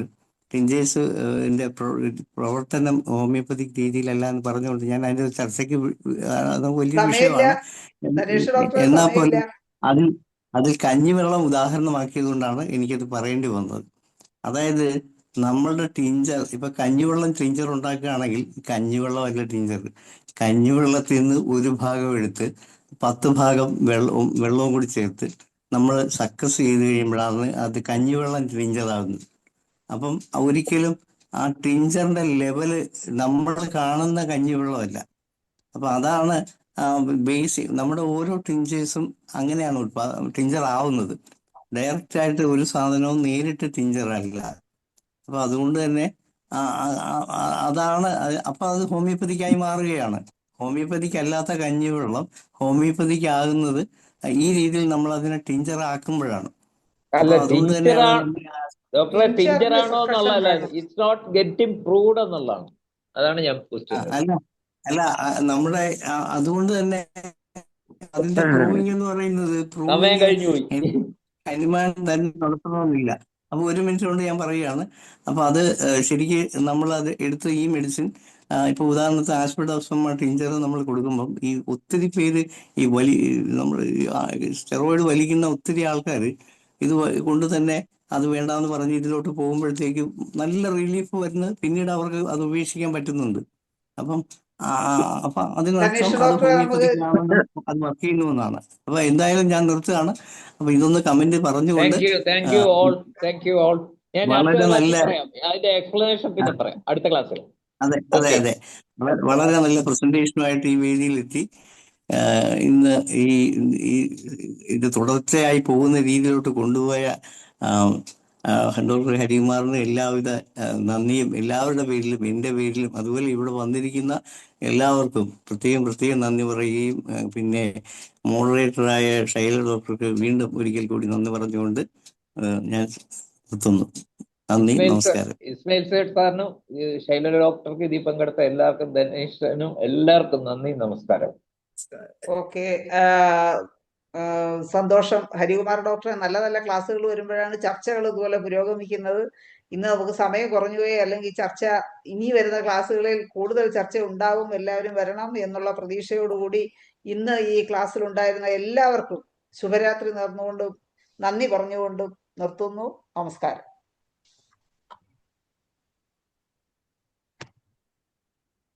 ടിഞ്ചേഴ്സ് പ്രവർത്തനം ഹോമിയോപ്പതിക് രീതിയിലല്ല എന്ന് പറഞ്ഞുകൊണ്ട് ഞാൻ അതിന്റെ ചർച്ചയ്ക്ക് അത് വലിയ വിഷയമാണ്. എന്നാൽ പോലും അതിൽ കഞ്ഞിവെള്ളം ഉദാഹരണമാക്കിയത് കൊണ്ടാണ് എനിക്കത് പറയേണ്ടി വന്നത്. അതായത് നമ്മളുടെ ടിഞ്ചർ, ഇപ്പൊ കഞ്ഞിവെള്ളം ടിഞ്ചർ ഉണ്ടാക്കുകയാണെങ്കിൽ കഞ്ഞിവെള്ളമല്ല ടിഞ്ചർ. കഞ്ഞിവെള്ളത്തിൽ നിന്ന് ഒരു ഭാഗം എടുത്ത് 10 ഭാഗം വെള്ളവും കൂടി ചേർത്ത് നമ്മൾ സക്കസ് ചെയ്ത് കഴിയുമ്പോഴാണ് അത് കഞ്ഞിവെള്ളം ടിഞ്ചറാകുന്നത്. അപ്പം ഒരിക്കലും ആ ടിഞ്ചറിന്റെ ലെവല് നമ്മൾ കാണുന്ന കഞ്ഞിവെള്ളമല്ല. അപ്പൊ അതാണ് ബേസിക്. നമ്മുടെ ഓരോ ടിഞ്ചേഴ്സും അങ്ങനെയാണ് ടിഞ്ചർ ആവുന്നത്. ഡയറക്റ്റ് ആയിട്ട് ഒരു സാധനവും നേരിട്ട് ടിഞ്ചർ അല്ല. അപ്പൊ അതുകൊണ്ട് തന്നെ അതാണ്. അപ്പൊ അത് ഹോമിയോപ്പതിക്കായി മാറുകയാണ്. ഹോമിയോപ്പതിക്ക് അല്ലാത്ത കഞ്ഞിവെള്ളം ഹോമിയോപ്പതിക്ക് ആകുന്നത് ഈ രീതിയിൽ നമ്മൾ അതിനെ ടിഞ്ചർ ആക്കുമ്പോഴാണ്. അതുകൊണ്ട് തന്നെയാണ് ഡോക്ടറെ ടിഞ്ചർ ആണോ എന്നുള്ളതല്ല, ഇറ്റ്സ് നോട്ട് ഗെറ്റിംഗ് പ്രൂവ്ഡ് എന്നുള്ളതാണ്. അതാണ് ഞാൻ അല്ല നമ്മുടെ അതുകൊണ്ട് തന്നെ അതിന്റെ പ്രൂവിങ് എന്ന് പറയുന്നത് അനുമാനം തന്നെ നടത്തണമെന്നില്ല. അപ്പൊ 1 മിനിറ്റ് കൊണ്ട് ഞാൻ പറയുകയാണ്. അപ്പൊ അത് ശരിക്ക് നമ്മൾ അത് എടുത്ത് ഈ മെഡിസിൻ ഇപ്പൊ ഉദാഹരണത്തിന് ആസ്പിഡോസമ ടിഞ്ചർ നമ്മൾ കൊടുക്കുമ്പം ഈ ഒത്തിരി പേര് ഈ നമ്മൾ സ്റ്റെറോയിഡ് വലിക്കുന്ന ഒത്തിരി ആൾക്കാർ ഇത് കൊണ്ട് തന്നെ അത് വേണ്ടാന്ന് പറഞ്ഞ് ഇതിലോട്ട് പോകുമ്പോഴത്തേക്ക് നല്ല റിലീഫ് വരുന്നത് പിന്നീട് അവർക്ക് അത് ഉപേക്ഷിക്കാൻ പറ്റുന്നുണ്ട്. അപ്പം അതിനർത്ഥം അത് ഹോമിയോപ്പതിക്കാണെന്ന് അത് വർക്ക് ചെയ്യുന്നുവെന്നാണ്. അപ്പൊ എന്തായാലും ഞാൻ നിർത്തുകയാണ്. അപ്പൊ ഇതൊന്ന് കമന്റ് പറഞ്ഞുകൊണ്ട് വളരെ നല്ല അതെ വളരെ നല്ല പ്രസന്റേഷനുമായിട്ട് ഈ വേദിയിലെത്തി. ഇന്ന് ഇത് തുടർച്ചയായി പോകുന്ന രീതിയിലോട്ട് കൊണ്ടുപോയ ഡോക്ടർ ഹരികുമാറിന് എല്ലാവിധ നന്ദിയും എല്ലാവരുടെ പേരിലും എൻ്റെ പേരിലും അതുപോലെ ഇവിടെ വന്നിരിക്കുന്ന എല്ലാവർക്കും പ്രത്യേകം നന്ദി പറയുകയും പിന്നെ മോഡറേറ്ററായ ഷൈല ഡോക്ടർക്ക് വീണ്ടും ഒരിക്കൽ കൂടി നന്ദി പറഞ്ഞുകൊണ്ട് ഞാൻ നിർത്തുന്നു. നന്ദി, നമസ്കാരം. ഇസ്മായിൽ സേഠ് സാറിനും ഷൈല ഡോക്ടർക്ക് ഇതിൽ പങ്കെടുത്ത എല്ലാവർക്കും ധനേഷിനും എല്ലാവർക്കും നന്ദി, നമസ്കാരം. ഓക്കെ, സന്തോഷം. ഹരികുമാർ ഡോക്ടറെ, നല്ല നല്ല ക്ലാസ്സുകൾ വരുമ്പോഴാണ് ചർച്ചകൾ ഇതുപോലെ പുരോഗമിക്കുന്നത്. ഇന്ന് നമുക്ക് സമയം കുറഞ്ഞുപോയി, അല്ലെങ്കിൽ ചർച്ച ഇനി വരുന്ന ക്ലാസ്സുകളിൽ കൂടുതൽ ചർച്ച ഉണ്ടാവും. എല്ലാവരും വരണം എന്നുള്ള പ്രതീക്ഷയോടുകൂടി ഇന്ന് ഈ ക്ലാസ്സിൽ ഉണ്ടായിരുന്ന എല്ലാവർക്കും ശുഭരാത്രി നേർന്നുകൊണ്ടും നന്ദി പറഞ്ഞുകൊണ്ടും നിർത്തുന്നു. നമസ്കാരം.